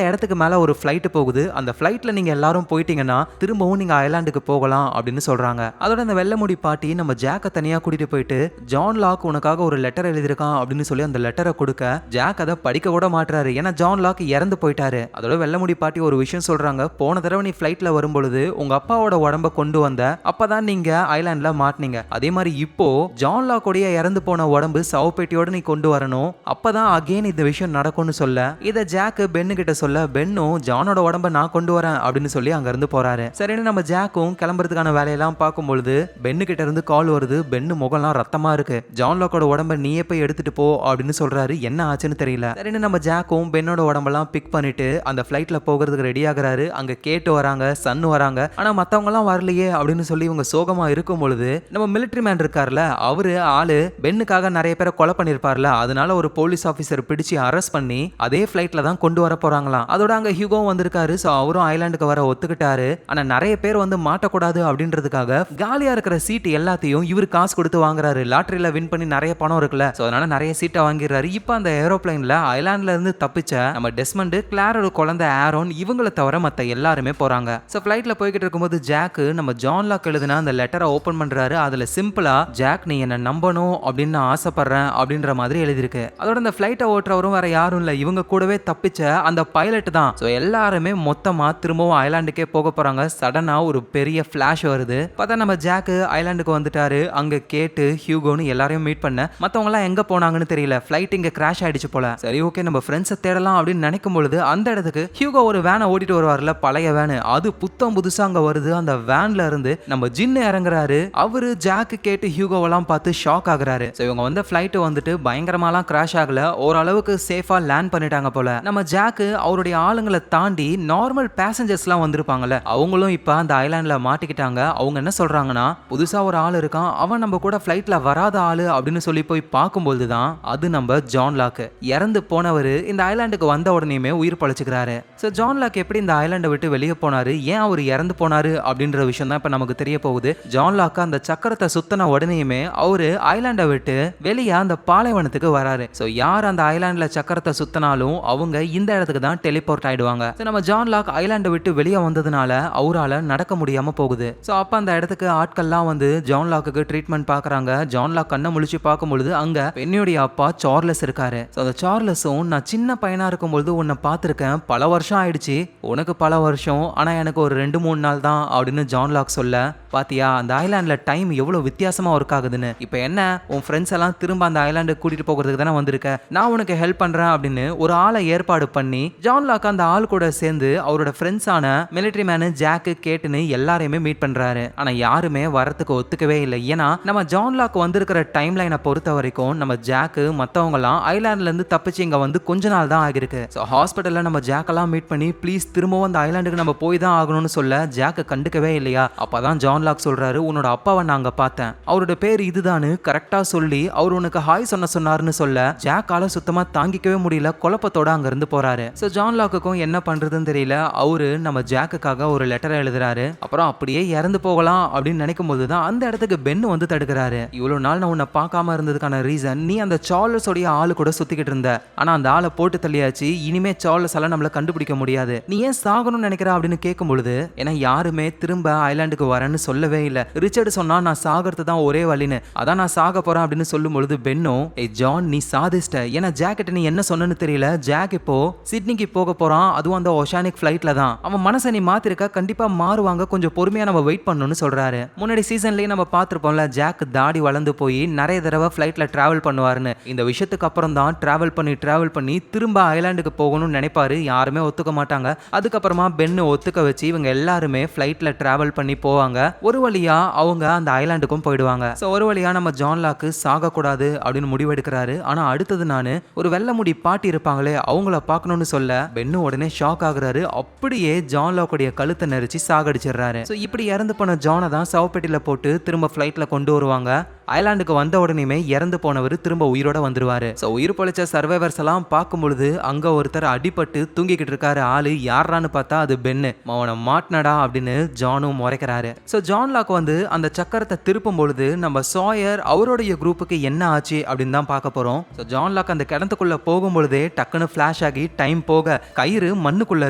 இடத்துக்கு மேல ஒரு ஃபிளைட் போகுது. அந்த ஃபிளைட்ல நீங்க எல்லாரும் போயிட்டீங்கன்னா திரும்பவும் நீங்க ஐலாண்டுக்கு போகலாம் அப்படின்னு சொல்றாங்க. அதோட அந்த வெள்ளை முடி பாட்டி நம்ம ஜாக்க தனியா கூட்டிட்டு போயிட்டு, ஜான் லாக் உனக்காக ஒரு லெட்டர் எழுதியிருக்கான் அப்படின்னு சொல்லி அந்த லெட்டரை கொடுக்க ஜாக் அதை படிக்க கூட மாட்டாரு. ஏன்னா ஜான் லாக் இறந்து போயிட்டாரு. அதோட வெள்ளை முடி பாட்டி ஒரு விஷயம் சொல்றாங்க, போன தடவை நீ ஃபிளைட்ல வரும்பொழுது உங்க அப்பாவோட உடம்ப கொண்டு வந்த, அப்பதான் நீங்க ஐலாண்ட்ல மாட்டினீங்க. அதே மாதிரி இப்போ ஜான் லாக்கோடைய இறந்து போன உடம்பு சவப்பேட்டியோட நீ கொண்டு வரணும், அப்பதான் அகைன் இந்த விஷயம் நடக்கும்னு சொல்ல இதை ஜாக் பென்னு கிட்ட சொல்ல, பென்னும் ஜானோட உடம்ப நான் கொண்டு வரேன் அப்படின்னு சொல்லி அங்க இருந்து போறாரு. சரின்னு நம்ம ஜாக்கும் கிளம்புறதுக்கான வேலையெல்லாம் பார்க்கும்பொழுது பென்னு கிட்ட இருந்து கால் வருது. பென்னு முகம்லாம் ரத்தமா இருக்கு. ஜான் லாக்கோட உடம்ப நீயே போய் எடுத்துட்டு போ அப்படின்னு சொல்றாரு. என்ன ஆச்சுன்னு தெரியல. சரின்னு நம்ம ஜாக்கும் பென்னோட உடம்பெல்லாம் பிக் பண்ணிட்டு அந்த ஃபிளைட்ல போகிறதுக்கு ரெடி ஆகுறாரு. அங்க கேட்டு வராங்க, சன்னு வராங்க. ஆனா மத்தவங்க எல்லாம் வரலையே அப்படின்னு சொல்லி இவங்க சோகமா இருக்கும் பொழுது நம்ம மிலிட்டரி மேன் இருக்கார்ல, அவரு ஆளு பென்னுக்காக நிறைய பேரை கொலை பண்ணிருப்பார்ல, அதனால ஒரு போலீஸ் ஆபீசர் பிடிச்சு அரெஸ்ட் பண்ணி அதே ஃபிளைட்ல தான் கொண்டு வர போறாங்களாம். அதோட அங்க ஹியூகோ வந்திருக்காரு. சோ அவரும் ஐலாண்டுக்கு வர ஒத்துக்கிட்டாரு. ஆனா நிறைய பேர் வந்து மாட்டக்கூடாது அப்படின்றதுக்காக காலியா இருக்கிற சீட் எல்லாத்தையும் இவரு காசு கொடுத்து வாங்குறாரு. லாட்டரியில வின் பண்ணி நிறைய பணம் இருக்குல்ல, சோ அதனால நிறைய சீட்டை வாங்கிடுறாரு. இப்போ அந்த ஏரோப்ளைன்ல ஐலாண்ட்ல இருந்து தப்பிச்ச நம்ம டெஸ்மண்ட், கிளாரோட குழந்தை ஆரோன், இவங்களை தவிர மத்த எல்லாருமே போறாங்க. சோ ஃபிளைட்ல போய்கிட்டு இருக்கும்போது ஜாக் நம்ம ஜான் லாக் எழுதின அந்த லெட்டரை ஓபன் பண்றாரு. அதுல சிம்பிளா ஜாக் நீ என்ன நம்பணும் அப்படின்னு நான் ஆசைப்படுறேன் அப்படின்ற மாதிரி எழுதிருக்கு. அதோட அந்த ஃபிளைட்டை ஓட்டுறவரும் வேற யாரும் இல்ல, இவங்க கூடவே தப்பிச்ச அந்த பைலட் தான். சோ எல்லாருமே மொத்தமா திரும்பவும் ஐலாண்டுக்கே போக போறாங்க. சடனா ஒரு பெரிய ஃபிளாஷ் வருது. பார்த்தா நம்ம ஜாக் ஐலாண்டுக்கு வந்துட்டாரு. அங்க கேட்டு ஹியூகோன்னு எல்லாரையும் மீட் பண்ண, மத்தவங்க எல்லாம் எங்க போனாங்கன்னு தெரியல. ஃபிளைட் இங்க கிராஷ் ஆயிடுச்சு போல. சரி ஓகே நம்ம ஃப்ரெண்ட்ஸை தேடலாம் அப்படின்னு நினைக்கும் பொழுது அந்த இடத்துக்கு ஹியூகோ ஒரு வேனை ஓட்டிட்டு வருவார்ல, பழைய வேனு, அது புத்தம் புதுசா அங்க வருது. அந்த வேன்ல இருந்து நம்ம ஜின்னு இறங்குறாரு. அவரு ஜாக்கு கேட்டு ஹியூகோவெல்லாம் பார்த்து ஷாக் ஆகுறாரு. சோ இவங்க வந்து ஃபிளைட் வந்துட்டு பயங்கரமாலாம் கிராஷ் ஆகல, ஓரளவுக்கு சேஃபா லேண்ட் பண்ணிட்டாங்க போல. நம்ம ஜாக்கு அவருடைய ஆளுங்களை தாண்டி நார்மல் பேசஞ்சர்ஸ் எல்லாம் வந்திருப்பாங்கல்ல, அவங்களும் இப்ப அந்த ஐலாண்ட்ல மாட்டிக்கிட்டாங்க. அவங்க என்ன சொல்றாங்கன்னா, புதுசா ஒரு ஆள் இருக்கான், அவன் நம்ம கூட ஃபிளைட்ல வராத ஆளு அப்படின்னு சொல்லி போய் பார்க்கும்போது தான் அது நம்ம ஜான் லாக். இறந்து போனவர் இந்த ஐலாண்டுக்கு வந்த உடனேயுமே உயிர் பழிச்சுக்கிறாரு. ஸோ ஜான் லாக் எப்படி இந்த ஐலாண்டை விட்டு வெளியே போனாரு, ஏன் அவர் இறந்து போனாரு அப்படின்ற விஷயம் தான் இப்ப நமக்கு தெரிய போகுது. ஜான் லாக் அந்த சக்கரத்தை சுத்தின உடனேயுமே அவரு ஐலாண்டை விட்டு வெளியே அந்த பாலைவனத்துக்கு வராரு. ஸோ யார் அந்த ஐலாண்ட்ல சக்கரத்தை சுத்தினாலும் அவங்க இந்த இடத்துக்கு தான் டெலிபோர்ட் ஆயிடுவாங்க. நம்ம ஜான் லாக் ஐலாண்டை விட்டு வெளியே வந்ததுனால அவரால் நடக்க முடியாம போகுது. ஸோ அப்ப அந்த இடத்துக்கு ஆட்கள்லாம் வந்து ஜான் லாக்கு ட்ரீட்மெண்ட் பாக்குறாங்க. ஜான் லாக் கண்ணை முழிச்சு பார்க்கும்பொழுது அங்க பென்னியோட அப்பா சார்லஸ் இருக்காரு. அந்த சார்லஸும், நான் சின்ன பையனா இருக்கும்பொழுது உன்னை பார்த்திருக்கேன், பல வருஷம் ஆயிடுச்சு, உனக்கு பல வருஷம், ஆனா எனக்கு ஒரு 2-3 நாள் தான் அப்படின்னு ஜான் லாக் சொல்ல, பாத்தியா அந்த ஐலாண்ட்ல டைம் எவ்வளவு வித்தியாசமா ஒர்க் ஆகுதுன்னு. இப்போ என்ன உன் ஃப்ரெண்ட்ஸ் எல்லாம் திரும்ப அந்த ஐலாண்டு கூட்டிட்டு போகிறதுக்கு தானே வந்திருக்க, நான் உனக்கு ஹெல்ப் பண்றேன் அப்படின்னு ஒரு ஆளை ஏற்பாடு பண்ணி ஜான் லாக் அந்த ஆள் கூட சேர்ந்து அவரோட ஃப்ரெண்ட்ஸான மிலிட்டரி மேனு, ஜாக்கு, கேட்டுன்னு எல்லாரையுமே மீட் பண்றாரு. ஆனா யாருமே வரத்துக்கு ஒத்துக்கவே இல்லை. ஏன்னா நம்ம ஜான் லாக் வந்திருக்கிற டைம் லைனை பொறுத்த வரைக்கும் நம்ம ஜாக்கு மற்றவங்கலாம் ஐலாண்ட்ல இருந்து தப்பிச்சு இங்க வந்து கொஞ்ச நாள் தான் ஆகிருக்கு. ஸோ ஹாஸ்பிட்டல்ல நம்ம ஜாக்கெல்லாம் மீட் பண்ணி ப்ளீஸ் திரும்பவும் அந்த ஐலாண்டுக்கு நம்ம போய் தான் ஆகணும்னு சொல்ல ஜாக்கு கண்டுக்கவே இல்லையா. அப்பதான் ஜான் லாக் சொல்றாரு, உன்னோட அப்பாவை நான் அங்க பார்த்தேன், அவரோட பேர் இதுதான்னு கரெக்டா சொல்லி அவர் உனக்கு ஹாய் சொன்னாருன்னு சொல்ல ஜாக்கால சுத்தமா தாங்கிக்கவே முடியல, குழப்பத்தோட அங்க இருந்து போறாரு. ஸோ ஜான் லாக்குக்கும் என்ன பண்றதுன்னு தெரியல. அவரு நம்ம ஜாக்குக்காக ஒரு லெட்டர் எழுதுறாரு. அப்புறம் அப்படியே இறந்து போகலாம் அப்படின்னு நினைக்கும் போதுதான் அந்த இடத்துக்கு பென் வந்து தடுக்கிறாரு. இவ்வளவு நாள் நான் உன்னை பார்க்காம இருந்ததுக்கான ரீசன், நீ அந்த சார்லஸ் உடைய ஆளு கூட சுத்திக்கிட்டு இருந்த, ஆனா அந்த ஆளை போட்டு தள்ளியாச்சு, இனிமே சார்லஸ் எல்லாம் நம்மள கண்டுபிடிக்க முடியாது, நீ ஏன் சாகணும்னு நினைக்கிற அப்படின்னு கேட்கும் பொழுது, ஏன்னா யாருமே திரும்ப ஐலாண்டுக்கு வரேன்னு சொல்லவே இல்லை, ரிச்சர்டு சொன்னா நான் சாகிறது தான் ஒரே வழின்னு, அதான் நான் சாக போறேன் அப்படின்னு சொல்லும் பொழுது பென்னும், ஏய் ஜான் நீ சாதிச்சிட்ட, ஏன்னா ஜாக்கெட் நீ என்ன சொன்னு தெரியல, ஜாக் இப்போ சிட்னிக்கு போக போறான், அதுவும் அந்த ஓஷானிக் ஃபிளைட்ல தான், அவன் மனசை நீ மாத்திருக்க, கண்டிப்பா மாறுவாங்க, கொஞ்சம் பொறுமையா நம்ம வெயிட் பண்ணணும்னு சொல்றாரு. முன்னாடி சீசன்லயே நம்ம பார்த்திருப்போம்ல, ஜாக் தாடி வளர்ந்து போய் நிறைய தடவை ஃபிளைட்ல டிராவல் பண்ணுவாருன்னு, இந்த விஷயத்துக்கு அப்புறம் தான் டிராவல் பண்ணி திரும்ப ஐலாண்டுக்கு போகணும்னு நினைப்பாரு, யாருமே ஒத்துக்க மாட்டாங்க. அதுக்கப்புறமா பென்னு ஒத்துக்க வச்சு இவங்க எல்லாருமே ஃபிளைட்ல டிராவல் பண்ணி போவாங்க. ஒரு வழியா வழியா அவங்க அந்த ஐலாண்டுக்கும் போயிடுவாங்க. ஸோ ஒரு வழியா நம்ம ஜான் லாக்கு சாகக்கூடாது அப்படின்னு முடிவெடுக்கிறாரு. ஆனா அடுத்தது நானு ஒரு வெள்ளை முடி பாட்டி இருப்பாங்களே அவங்கள பார்க்கணும்னு சொல்ல பென்னு உடனே ஷாக் ஆகுறாரு. அப்படியே ஜான் லாக்குடைய கழுத்தை நெரிச்சு சாகடிச்சிடுறாரு. ஸோ இப்படி இறந்து போன ஜானை தான் சவப்பெட்டியில போட்டு திரும்ப ஃபிளைட்ல கொண்டு வருவாங்க. ஐலாண்டுக்கு வந்த உடனே இறந்து போனவர் திரும்ப உயிரோட வந்துருவாரு. ஸோ உயிர் பொழைச்ச சர்வைவர்ஸ் எல்லாம் பார்க்கும்பொழுது அங்க ஒருத்தர் அடிபட்டு தூங்கிக்கிட்டு இருக்காரு. ஆளு யாரான்னு பார்த்தா அது பென்னு. அவனை மாட்டினடா அப்படின்னு ஜானும் முறைக்கிறாரு. ஸோ ஜான் லாக் வந்து அந்த சக்கரத்தை திருப்பும் பொழுது நம்ம சாயர் அவருடைய குரூப்புக்கு என்ன ஆச்சு அப்படின்னு தான் பார்க்க போறோம். ஸோ ஜான் லாக் அந்த கிணத்துக்குள்ள போகும் பொழுதே டக்குன்னு ஃபிளாஷ் ஆகி டைம் போக கயிறு மண்ணுக்குள்ள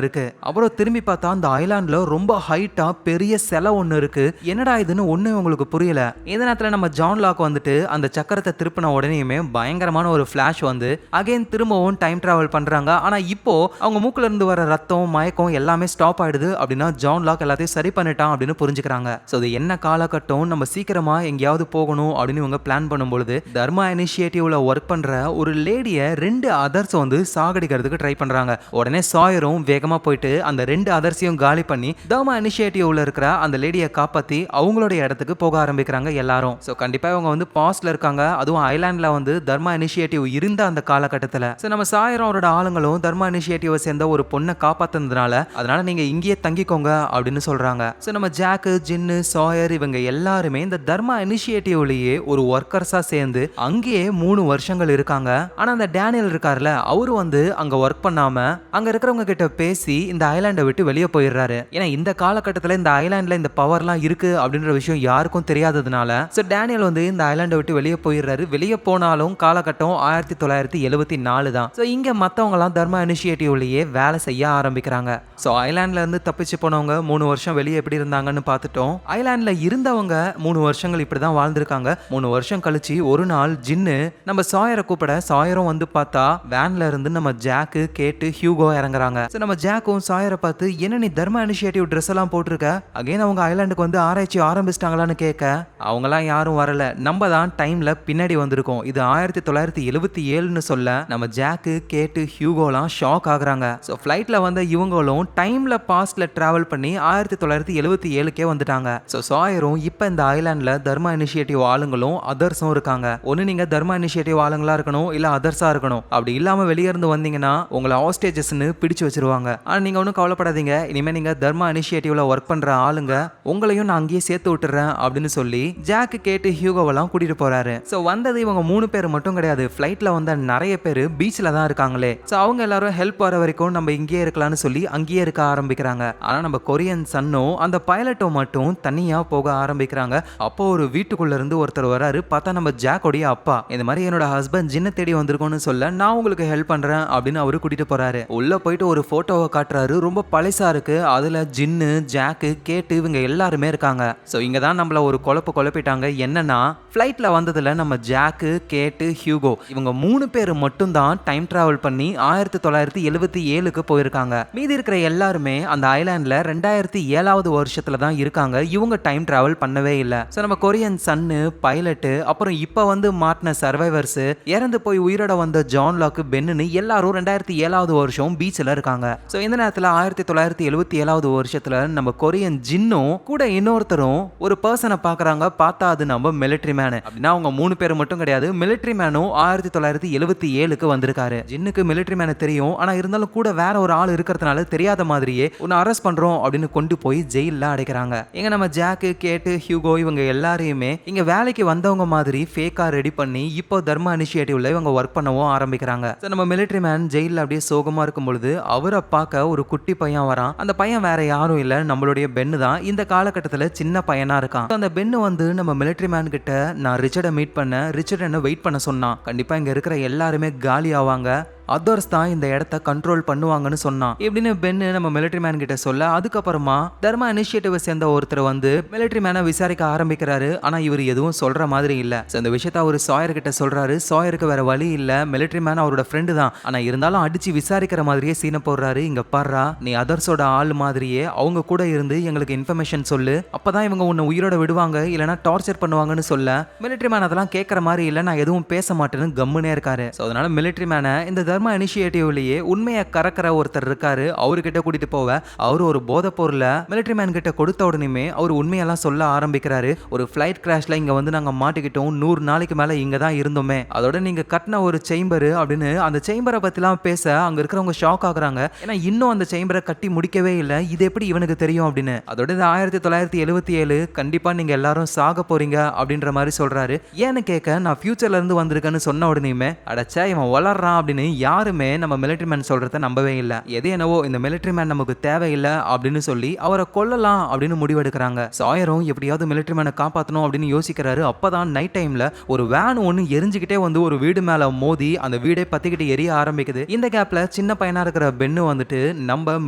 இருக்கு. அப்புறம் திரும்பி பார்த்தா அந்த ஐலாண்ட்ல ரொம்ப ஹைட்டா பெரிய சிலை ஒண்ணு இருக்கு. என்னடா இதுன்னு ஒண்ணு உங்களுக்கு புரியல. இந்த நேரத்துல நம்ம ஜான் வந்துட்டு அந்த சக்கரத்தை திருப்பின உடனேயுமே பயங்கரமான ஒரு ஃபிளாஷ் வந்து அகைன் திரும்பவும் டைம் டிராவல் பண்றாங்க. ஆனா இப்போ அவங்க மூக்குல இருந்து வர ரத்தம் மயக்கம் எல்லாமே ஸ்டாப் ஆயிடுது. அப்படின்னா ஜான் லாக் எல்லாத்தையும் சரி பண்ணிட்டான் அப்படின்னு புரிஞ்சுக்கிறாங்க. சோ இது என்ன காலகட்டம், நம்ம சீக்கிரமா எங்கேயாவது போகணும் அப்படின்னு இவங்க பிளான் பண்ணும்பொழுது தர்மா இனிஷியேட்டிவ்ல ஒர்க் பண்ற ஒரு லேடிய 2 அதர்ஸ் வந்து சாகடிக்கிறதுக்கு ட்ரை பண்றாங்க. உடனே சாயரும் வேகமா போயிட்டு அந்த 2 அதர்ஸையும் காலி பண்ணி தர்மா இனிஷியேட்டிவ்ல இருக்கிற அந்த லேடியை காப்பாத்தி அவங்களோட இடத்துக்கு போக ஆரம்பிக்கிறாங்க எல்லாரும். சோ கண்டிப்பா அவங்க வந்து பாஸ்ட்ல இருக்காங்க. அதுவும் ஐலாண்ட்ல வந்து தர்மா இனிஷியேட்டிவ் இருந்த அந்த காலகட்டத்துல நம்ம சாயரம் அவரோட ஆளுங்களும் தர்மா இனிஷியேட்டிவ் சேர்ந்த ஒரு பொண்ணை காப்பாத்துனதுனால அதனால நீங்க இங்கேயே தங்கிக்கோங்க அப்படின்னு சொல்றாங்க. சோ நம்ம ஜாக்கு, ஜின்னு, சாயர் இவங்க எல்லாருமே இந்த தர்மா இனிஷியேட்டிவ்லயே ஒரு ஒர்க்கர்ஸா சேர்ந்து அங்கேயே 3 வருஷங்கள் இருக்காங்க. ஆனா அந்த டேனியல் இருக்காருல அவரு வந்து அங்க ஒர்க் பண்ணாம அங்க இருக்கிறவங்க கிட்ட பேசி இந்த ஐலாண்டை விட்டு வெளியே போயிடுறாரு. ஏன்னா இந்த காலகட்டத்துல இந்த ஐலாண்ட்ல இந்த பவர்லாம் இருக்கு அப்படின்ற விஷயம் யாருக்கும் தெரியாததுனால சோ டேனியல் வந்து இந்த ஐலாண்டை விட்டு வெளியே போயிடுறாரு. வெளியே போனாலும் காலகட்டம் 1974 தான். ஸோ இங்க மற்றவங்கலாம் தர்மா இனிஷியேட்டிவ்லயே வேலை செய்ய ஆரம்பிக்கிறாங்க. ஸோ ஐலாண்ட்ல இருந்து தப்பிச்சு போனவங்க 3 வருஷம் வெளியே எப்படி இருந்தாங்கன்னு பார்த்துட்டோம். ஐலாண்ட்ல இருந்தவங்க 3 வருஷங்கள் இப்படி தான் வாழ்ந்திருக்காங்க. 3 வருஷம் கழிச்சு ஒரு நாள் ஜின்னு நம்ம சாயரை கூப்பிட சாயரும் வந்து பார்த்தா வேன்ல இருந்து நம்ம ஜாக்கு, கேட்டு, ஹியூகோ இறங்குறாங்க. ஸோ நம்ம ஜாக்கும் சாயரை பார்த்து என்ன நீ தர்மா இனிஷியேட்டிவ் ட்ரெஸ் எல்லாம் போட்டிருக்க, அகைன் அவங்க ஐலாண்டுக்கு வந்து ஆராய்ச்சி ஆரம்பிச்சிட்டாங்களான்னு கேட்க அவங்களாம் யாரும் வரல, நம்ம தான் டைம்ல பின்னாடி வந்திருக்கோம், இது 1977ன்னு சொல்ல நம்ம ஜாக்கு, கேட்டு, ஹியூகோலாம் ஷாக் ஆகுறாங்க. ஸோ ஃபிளைட்ல வந்த இவங்களும் டைம்ல பாஸ்ட்ல டிராவல் பண்ணி 1977க்கே வந்துட்டாங்க. ஸோ சாயரும் இப்போ இந்த ஐலாண்ட்ல தர்மா இனிஷியேட்டிவ் ஆளுங்களும் அதர்ஸும் இருக்காங்க. ஒன்று நீங்க தர்மா இனிஷியேட்டிவ் ஆளுங்களா இருக்கணும், இல்ல அதர்ஸா இருக்கணும். அப்படி இல்லாம வெளியே இருந்து வந்தீங்கன்னா உங்களை ஹாஸ்டேஜஸ்ன்னு பிடிச்சு வச்சிருவாங்க. ஆனா நீங்க ஒன்றும் கவலைப்படாதீங்க, இனிமே நீங்க தர்மா இனிஷியேட்டிவ்ல ஒர்க் பண்ற ஆளுங்க உங்களையும் நான் அங்கேயே சேர்த்து விட்டுறேன் அப்படின்னு சொல்லி ஜாக்கு, கேட்டு, ஹியூகோவெல்லாம் கூட்டிட்டு போறாரு. சோ வந்தது இவங்க 3 பேர் மட்டும் கிடையாது, ஃபிளைட்ல வந்த நிறைய பேர் பீச்ல தான் இருக்காங்களே. சோ அவங்க எல்லாரும் ஹெல்ப் வர வரைக்கும் நம்ம இங்கேயே இருக்கலாம்னு சொல்லி அங்கேயே இருக்க ஆரம்பிக்கிறாங்க. ஆனா நம்ம கொரியன் சன்னும் அந்த பைலட்டும் மட்டும் தனியா போக ஆரம்பிக்கிறாங்க. அப்போ ஒரு வீட்டுக்குள்ள இருந்து ஒருத்தர் வராரு. பார்த்தா நம்ம ஜாக்கோடைய அப்பா. இந்த மாதிரி என்னோட ஹஸ்பண்ட் ஜின்ன தேடி வந்திருக்கோன்னு சொல்ல நான் உங்களுக்கு ஹெல்ப் பண்றேன் அப்படின்னு அவரு கூட்டிட்டு போறாரு. உள்ள போயிட்டு ஒரு போட்டோவை காட்டுறாரு. ரொம்ப பழசா இருக்கு. அதுல ஜின்னு, ஜாக்கு, கேட்டு இவங்க எல்லாருமே இருக்காங்க. சோ இங்க தான் நம்மள ஒரு குழப்பிட்டாங்க. என்னன்னா ஃபிளைட்ல வந்ததுல நம்ம ஜாக்கு, கேட்டு, ஹியூகோ இவங்க 3 பேர் மட்டும் தான் டைம் டிராவல் பண்ணி 1977க்கு போயிருக்காங்க. மீதி இருக்கிற எல்லாருமே அந்த ஐலாண்ட்ல 2007வது வருஷத்துல தான் இருக்காங்க. இவங்க டைம் டிராவல் பண்ணவே இல்ல. சோ நம்ம கொரியன் சன்னு, பைலட், அப்புறம் இப்ப வந்து மாட்டின சர்வைவர்ஸ், இறந்து போய் உயிரோட வந்த ஜான் லாக், பென்னு எல்லாரும் 2007வது வருஷம் பீச்ல இருக்காங்க. சோ இந்த நேரத்துல 1977வது வருஷத்துல நம்ம கொரியன் ஜின்னும் கூட இன்னொருத்தரும் ஒரு பர்சனை பாக்குறாங்க. பார்த்தா அது நம்ம மிலிட்டரி மேன். அப்படின்னா அவங்க 3 பேர் மட்டும் கிடையாது, மிலிட்டரி மேனும் 1977க்கு வந்திருக்காரு. ஜின்னுக்கு மிலிட்டரி மேனை தெரியும், ஆனா இருந்தாலும் கூட வேற ஒரு ஆள் இருக்கிறதுனால தெரியாத மாதிரியே உன்னை அரெஸ்ட் பண்றோம் அப்படின்னு கொண்டு போய் ஜெயில அடைக்கிறாங்க. எங்க நம்ம ஜாக்கு, கேட்டு, ஹியூகோ இவங்க எல்லாரையுமே இங்க வேலைக்கு வந்தவங்க மாதிரி ஃபேக்கா ரெடி பண்ணி இப்போ தர்மா இனிஷியேட்டிவ்ல இவங்க ஒர்க் பண்ணவும் ஆரம்பிக்கிறாங்க. நம்ம மிலிட்டரி மேன் ஜெயில அப்படியே சோகமா இருக்கும் பொழுது அவரை பார்க்க ஒரு குட்டி பையன் வரான். அந்த பையன் வேற யாரும் இல்ல, நம்மளுடைய பென்னு தான். இந்த காலகட்டத்துல சின்ன பையனா இருக்கான். அந்த பென்னு வந்து நம்ம மிலிட்டரி மேன் கிட்ட நான் ரிச்சர்டை மீட் பண்ண, ரிச்சர்ட் என்ன வெயிட் பண்ண சொன்னான், கண்டிப்பா இங்க இருக்கிற எல்லாருமே காலி ஆவாங்க, அதர்ஸ் தான் இந்த இடத்த கண்ட்ரோல் பண்ணுவாங்கன்னு சொன்னான். இப்படின்னு பென்னு நம்ம மிலிட்டரி மேன் கிட்ட சொல்ல அதுக்கப்புறமா தர்மா இனிஷியேட்டிவ் சேர்ந்த ஒருத்தர் வந்து மிலிட்டரி மேனை விசாரிக்க ஆரம்பிக்கிறாரு. ஆனா இவர் எதுவும் சொல்ற மாதிரி இல்ல. இந்த விஷயத்த அவர் சாயர் கிட்ட சொல்றாரு. சாயருக்கு வேற வழி இல்ல, மிலிட்டரி மேன் அவரோட ஃப்ரெண்டு தான், ஆனா இருந்தாலும் அடிச்சு விசாரிக்கிற மாதிரியே சீனை போடுறாரு. இங்க பாடுறா, நீ அதர்ஸோட ஆள் மாதிரியே அவங்க கூட இருந்து எங்களுக்கு இன்ஃபர்மேஷன் சொல்லு, அப்பதான் இவங்க உன்னை உயிரோட விடுவாங்க, இல்லைன்னா டார்ச்சர் பண்ணுவாங்கன்னு சொல்ல மிலிட்டரி மேன் அதெல்லாம் கேட்கற மாதிரி இல்ல, நான் எதுவும் பேச மாட்டேன்னு கம்முனே இருக்காரு. அதனால மிலிட்டரி மேனை இந்த தர்மா இனிஷியேட்டிவ்லயே உண்மையை கறக்கிற ஒருத்தர் இருக்காரு, அவர்கிட்ட கூட்டிட்டு போவ அவரு ஒரு போதை பொருளை மிலிட்டரி மேன் கிட்ட கொடுத்த உடனே அவர் உண்மையெல்லாம் சொல்ல ஆரம்பிக்கிறாரு. ஒரு ஃபிளைட் கிராஷ்ல இங்க வந்து நாங்க மாட்டிக்கிட்டோம், 100 நாளைக்கு மேல இங்க தான் இருந்தோமே, அதோட நீங்க கட்டின ஒரு சேம்பர் அப்படின்னு அந்த சேம்பரை பத்திலாம் பேச அங்க இருக்கிறவங்க ஷாக் ஆகுறாங்க. ஏன்னா இன்னும் அந்த சேம்பரை கட்டி முடிக்கவே இல்லை, இது எப்படி இவனுக்கு தெரியும் அப்படின்னு. அதோட 1977 கண்டிப்பா நீங்க எல்லாரும் சாக போறீங்க அப்படின்ற மாதிரி சொல்றாரு. ஏன்னு கேட்க நான் ஃபியூச்சர்ல இருந்து வந்திருக்கேன்னு சொன்ன உடனே அடச்சா இவன் வளர்றான் அப்படின்னு யாருமே நம்ம மிலிட்டரி மேன் சொல்றத நம்பவே இல்லை. எது என்னவோ இந்த மிலிட்டரி மேன் நமக்கு தேவையில்லை அப்படின்னு சொல்லி அவரை கொல்லலாம் அப்படின்னு முடிவெடுக்கிறாங்க. சாயரும் எப்படியாவது மிலிட்டரி மேனை காப்பாற்றணும் அப்படின்னு யோசிக்கிறாரு. அப்பதான் நைட் டைம்ல ஒரு வேன் ஒன்று எரிஞ்சுக்கிட்டே வந்து ஒரு வீடு மேல மோதி அந்த வீடே பத்திக்கிட்டு எரிய ஆரம்பிக்குது. இந்த கேப்ல சின்ன பையனா இருக்கிற பென்னு வந்துட்டு நம்ம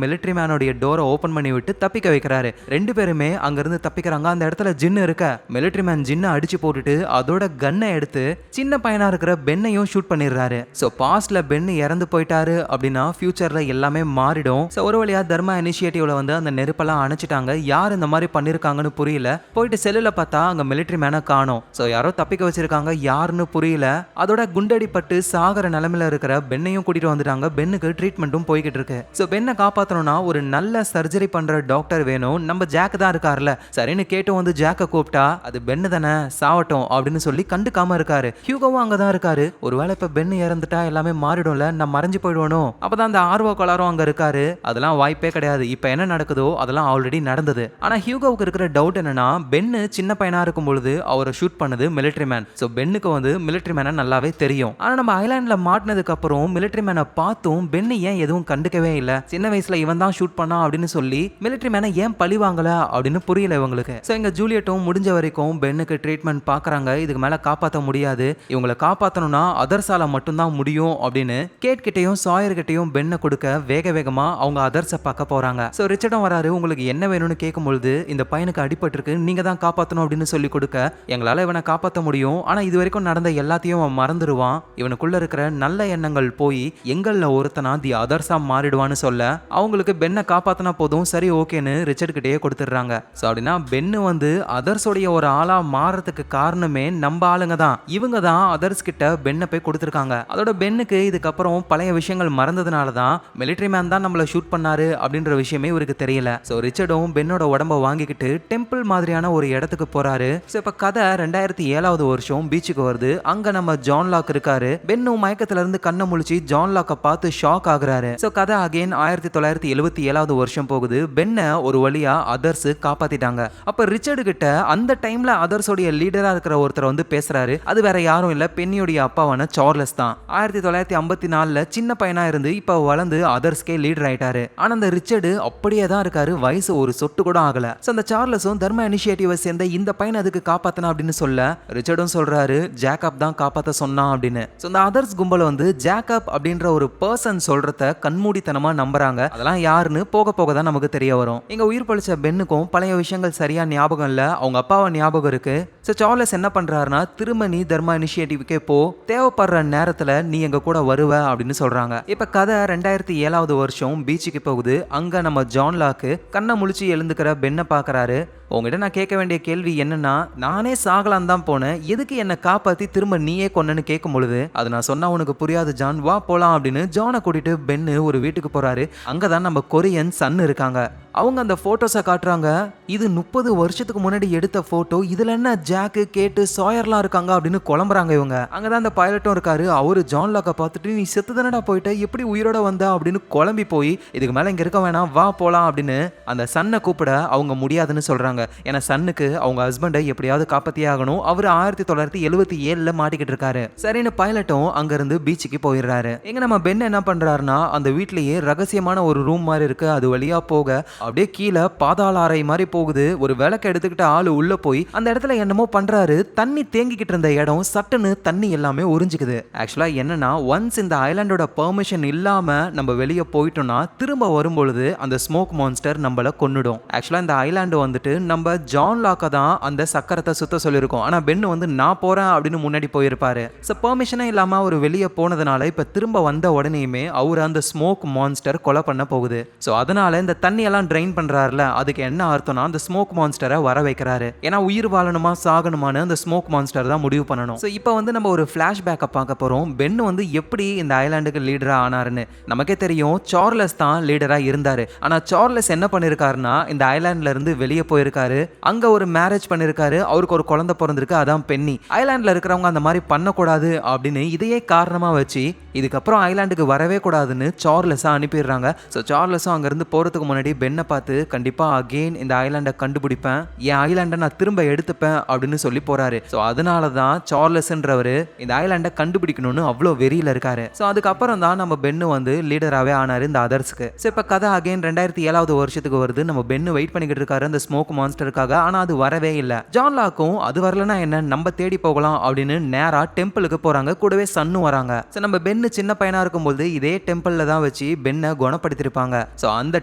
மிலிட்டரி மேனோட டோரை ஓபன் பண்ணி விட்டு தப்பிக்க வைக்கிறாரு. ரெண்டு பேருமே அங்கிருந்து தப்பிக்கிறாங்க. அந்த இடத்துல ஜின்னு இருக்க மிலிட்டரி மேன் ஜின்னை அடிச்சு போட்டுட்டு அதோட கன்னை எடுத்து சின்ன பையனா இருக்கிற பென்னையும் ஷூட் பண்ணிடுறாரு. சோ பாஸ்ட்ல பென்னு இறந்து போயிட்டாரு அப்படின்னா ஃபியூச்சர்ல எல்லாமே மாறிடும். சோ ஒரு வழியா தர்மா இனிஷியேட்டிவ்ல வந்து அந்த நெருப்பெல்லாம் அணைச்சிட்டாங்க. யார் இந்த மாதிரி பண்ணிருக்காங்கன்னு புரியல. போயிட்டு செல்லுல பார்த்தா அங்க மிலிட்டரி மேனை காணோம். சோ யாரோ தப்பிக்க வச்சிருக்காங்க, யாருன்னு புரியல. அதோட குண்டடி பட்டு சாகர நிலைமையில இருக்கிற பென்னையும் கூட்டிட்டு வந்துட்டாங்க. பென்னுக்கு ட்ரீட்மெண்ட்டும் போய்கிட்டு இருக்கு. சோ பென்னை காப்பாத்தணும்னா ஒரு நல்ல சர்ஜரி பண்ற டாக்டர் வேணும். நம்ம ஜாக் தான் இருக்காருல, சரின்னு கேட்டு வந்து ஜாக்க கூப்பிட்டா அது பென்னு தானே சாவட்டும் அப்படின்னு சொல்லி கண்டுக்காம இருக்காரு. ஹியூகோவும் அங்கதான் இருக்காரு. ஒருவேளை இப்ப பென்னு இறந்துட்டா எல்லாமே மாறிடும்ல, நான் மறைஞ்சு போயிடுவானோ. அப்பதான் அந்த ஆர்வ கோளாரும் அங்க இருக்காரு. அதெல்லாம் வாய்ப்பே கிடையாது, இப்ப என்ன நடக்குதோ அதெல்லாம் ஆல்ரெடி நடந்தது. ஆனா ஹியூகோவுக்கு இருக்கிற டவுட் என்னன்னா, பென்னு சின்ன பையனா இருக்கும் பொழுது அவரை ஷூட் பண்ணது மிலிட்டரி மேன். சோ பென்னுக்கு வந்து மிலிட்டரி மேனை நல்லாவே தெரியும். ஆனா நம்ம ஐலாண்ட்ல மாட்டினதுக்கு அப்புறம் மிலிட்டரி மேனை பார்த்தும் பென்னு ஏன் எதுவும் கண்டுக்கவே இல்ல. சின்ன வயசுல இவன் தான் ஷூட் பண்ணா அப்படின்னு சொல்லி மிலிட்டரி மேனை ஏன் பழி வாங்கல அப்படின்னு புரியல இவங்களுக்கு. சோ இங்க ஜூலியட்டும் முடிஞ்ச வரைக்கும் பென்னுக்கு ட்ரீட்மெண்ட் பாக்குறாங்க. இதுக்கு மேல காப்பாற்ற முடியாது, இவங்களை காப்பாற்றணும்னா அதர்ஸால மட்டும்தான் முடியும் அப்படின்னு கேட் கிட்டையும் சாயர் கிட்டையும் பென்னை கொடுக்க வேக வேகமா அவங்க அதர்ஸை பார்க்க போறாங்க. சோ ரிச்சர்டும் வராரு. உங்களுக்கு என்ன வேணும்னு கேட்கும் பொழுது இந்த பையனுக்கு அடிபட்டு இருக்கு, நீங்க தான் காப்பாற்றணும் அப்படின்னு சொல்லி கொடுக்க எங்களால இவனை காப்பாற்ற முடியும், ஆனா இது வரைக்கும் நடந்த எல்லாத்தையும் அவன் மறந்துடுவான், இவனுக்குள்ள இருக்கிற நல்ல எண்ணங்கள் போய் எங்கள்ல ஒருத்தனா தி அதர்ஸா மாறிடுவான்னு சொல்ல அவங்களுக்கு பென்னை காப்பாத்தினா போதும், சரி ஓகேன்னு ரிச்சர்ட் கிட்டே கொடுத்துடுறாங்க. சோ அப்படின்னா பென்னு வந்து அதர்ஸோடைய ஒரு ஆளா மாறதுக்கு காரணமே நம்ம ஆளுங்க தான். இவங்க தான் அதர்ஸ் கிட்ட பென்னை போய் கொடுத்துருக்காங்க. அதோட பென்னுக்கு இதுக்கப்புறம் பழைய விஷயங்கள் மறந்ததுனால தான் மிலிட்டரி மேன் தான் நம்மள ஷூட் பண்ணாரு அப்படின்ற விஷயமே இவருக்கு தெரியல. சோ ரிச்சர்டும் பென்னோட உடம்ப வாங்கிக்கிட்டு டெம்பிள் மாதிரியான ஒரு இடத்துக்கு போறாரு. சோ இப்ப கதை 2007 வருஷம் பீச்சுக்கு வருது. அங்க நம்ம ஜான் லாக் இருக்காரு. பென்னும் மயக்கத்துல இருந்து கண்ணை முழிச்சு ஜான் லாக்க பார்த்து ஷாக் ஆகுறாரு. சோ கதை அகைன் 1977 வருஷம் போகுது. பென்னை ஒரு வழியா அதர்ஸ் காப்பாத்திட்டாங்க. அப்ப ரிச்சர்டு கிட்ட அந்த டைம்ல அதர்ஸோடைய லீடரா இருக்கிற ஒருத்தர் வந்து பேசுறாரு. அது வேற யாரும் இல்ல, பென்னியோட அப்பாவான சார்லஸ் தான். 1954 சின்ன பையனா இருந்து இப்ப வளர்ந்து அதர்ஸ்கே லீடர் ஆயிட்டாரு. ஆனா அந்த ரிச்சர்டு அப்படியே தான் இருக்காரு, வயசு ஒரு சொட்டு கூட ஆகல. அந்த சார்லஸும் தர்மா இனிஷியேட்டிவை சேர்ந்த இந்த பையனை அதுக்கு காப்பாத்தனா அப்படின்னு சொல்ல ரிச்சர்டும் சொல்றாரு ஜாக்கப் தான் காப்பாத்த சொன்னா அப்படின்னு. அந்த அதர்ஸ் கும்பல வந்து ஜாக்கப் அப்படின்ற ஒரு பர்சன் சொல்றத கண்மூடித்தனமா நம்புறாங்க. அதெல்லாம் யாருன்னு போக போக தான் நமக்கு தெரிய வரும். இங்க உயிர் பழிச்ச பென்னுக்கும் பழைய விஷயங்கள் சரியா ஞாபகம் இல்ல, அவங்க அப்பாவை ஞாபகம் இருக்கு. சார்லஸ் என்ன பண்றாருன்னா, திரும்ப நீ தர்மா இனிஷியேட்டிவ்க்கே போ, தேவைப்படுற நேரத்துல நீ எங்க கூட வருவ அப்படின்னு சொல்றாங்க. இப்ப கதை 2007 வருஷம் பீச்சுக்கு போகுது. அங்க நம்ம ஜான் லாக்கு கண்ணை முழிச்சு எழுந்துக்கிற பென்னை பாக்குறாரு. உங்ககிட்ட நான் கேட்க வேண்டிய கேள்வி என்னன்னா, நானே சாகலாம் தான் போனேன், எதுக்கு என்னை காப்பாத்தி திரும்ப நீயே கொன்னன்னு கேட்கும் பொழுது அது நான் சொன்னா உனக்கு புரியாது ஜான், வா போலாம் அப்படின்னு ஜானை கூட்டிட்டு பென்னு ஒரு வீட்டுக்கு போறாரு. அங்கதான் நம்ம கொரியன் சன் இருக்காங்க. அவங்க அந்த போட்டோஸை காட்டுறாங்க. இது 30 வருஷத்துக்கு முன்னாடி எடுத்த போட்டோ, இதுல என்ன ஜாக்கு கேட்டு சாயர்லாம் இருக்காங்க அப்படின்னு குழம்புறாங்க இவங்க. அங்கதான் அந்த பைலட்டும் இருக்காரு. அவரு ஜான் லாக்க பார்த்துட்டு நீ செத்து தானடா போயிட்ட, எப்படி உயிரோட வந்தா அப்படின்னு குழம்பி போய் இதுக்கு மேல இங்க இருக்க வேணாம், வா போலாம் அப்படின்னு அந்த சன்னை கூப்பிட அவங்க முடியாதுன்னு சொல்றாங்க. ஏன்னா சன்னுக்கு அவங்க ஹஸ்பண்டை எப்படியாவது காப்பாத்தியே ஆகணும். அவர் 1977 மாட்டிக்கிட்டு இருக்காரு. சரின்னு பைலட்டும் அங்க இருந்து பீச்சுக்கு போயிடுறாரு. எங்க நம்ம பென் என்ன பண்றாருன்னா, அந்த வீட்லயே ரகசியமான ஒரு ரூம் மாதிரி இருக்கு, அது வழியா போக அப்படியே கீழே பாதாள அறை மாதிரி போகுது. ஒரு விளக்க எடுத்துக்கிட்ட ஆளு உள்ள போய் அந்த இடத்துல என்னமோ பண்றாரு. தண்ணி தேங்கிக்கிட்டு இருந்த இடம் சட்டுன்னு தண்ணி எல்லாமே உறிஞ்சிக்குது. ஆக்சுவலா என்னன்னா, ஒன்ஸ் இந்த ஐலாண்டோட பெர்மிஷன் இல்லாம நம்ம வெளியே போயிட்டோம்னா திரும்ப வரும்பொழுது அந்த ஸ்மோக் மான்ஸ்டர் நம்மள கொன்னுடும். ஆக்சுவலா இந்த ஐலாண்டு வந்துட்டு நம்ம ஜான் லாக்க தான் அந்த சக்கரத்தை சுத்த சொல்லியிருக்கோம். ஆனா பென் வந்து நான் போறேன் அப்படின்னு முன்னாடி போயிருப்பாரு. ஸோ பெர்மிஷனே இல்லாம அவர் வெளியே போனதுனால இப்ப திரும்ப வந்த உடனேயுமே அவர் அந்த ஸ்மோக் மான்ஸ்டர் கொலை பண்ண போகுது. ஸோ அதனால இந்த தண்ணியெல்லாம் ட்ரைன் பண்றாருல, அதுக்கு என்ன அர்த்தம்னா அந்த ஸ்மோக் மான்ஸ்டரை வர வைக்கிறாரு. ஏன்னா உயிர் வாழணுமா சாகணுமான்னு அந்த ஸ்மோக் மான்ஸ்டர் தான் முடிவு பண்ணணும். ஸோ இப்போ வந்து நம்ம ஒரு ஃபிளாஷ்பேக்கை பார்க்க போறோம். பென் வந்து எப்படி இந்த ஐலாண்டுக்கு லீடரா ஆனாருன்னு. நமக்கே தெரியும் சார்லஸ் தான் லீடரா இருந்தாரு. ஆனா சார்லஸ் என்ன பண்ணிருக்காருன்னா இந்த ஐலாண்ட்ல இருந்து வெளியே போயிருக்காரு. அங்க ஒரு மேரேஜ் பண்ணிருக்காரு. அவருக்கு ஒரு குழந்தை பிறந்திருக்கு, அதான் பென்னி. ஐலாண்ட்ல இருக்கிறவங்க அந்த மாதிரி பண்ணக்கூடாது அப்படின்னு இதையே காரணமா வச்சு இதுக்கப்புறம் ஐலாண்டுக்கு வரவே கூடாதுன்னு சார்லஸா அனுப்பிடுறாங்க. ஸோ சார்லஸும் அங்கிருந்து போறதுக்கு முன்னாடி பென்னை பார்த்து கண்டிப்பா அகெயின் இந்த ஐலாண்டை கண்டுபிடிப்பேன், என் ஐலாண்டை நான் திரும்ப எடுத்துப்பேன் அப்படின்னு சொல்லி போறாரு. ஸோ அதனால தான் சார்லஸ்ன்றவர் இந்த ஐலாண்டை கண்டுபிடிக்கணும்னு அவ்வளோ வெறியில இருக்காரு. ஸோ அதுக்கப்புறம் தான் நம்ம பென்னு வந்து லீடராகவே ஆனாரு இந்த அதர்ஸ்க்கு. ஸோ இப்போ கதை அகெயின் 2007 வருஷத்துக்கு வருது. நம்ம பென்னு வெயிட் பண்ணிக்கிட்டு இருக்காரு அந்த ஸ்மோக் மான்ஸ்டருக்காக. ஆனா அது வரவே இல்லை. ஜான் லாக்கும் அது வரலன்னா என்ன, நம்ம தேடி போகலாம் அப்படின்னு நேரா டெம்பிளுக்கு போறாங்க. கூடவே சன்னும் வராங்க. ஸோ நம்ம பென்னு சின்ன பையனா இருக்கும்போது இதே டெம்பிள்ல தான் வச்சு பென்னை குணப்படுத்திருப்பாங்க. ஸோ அந்த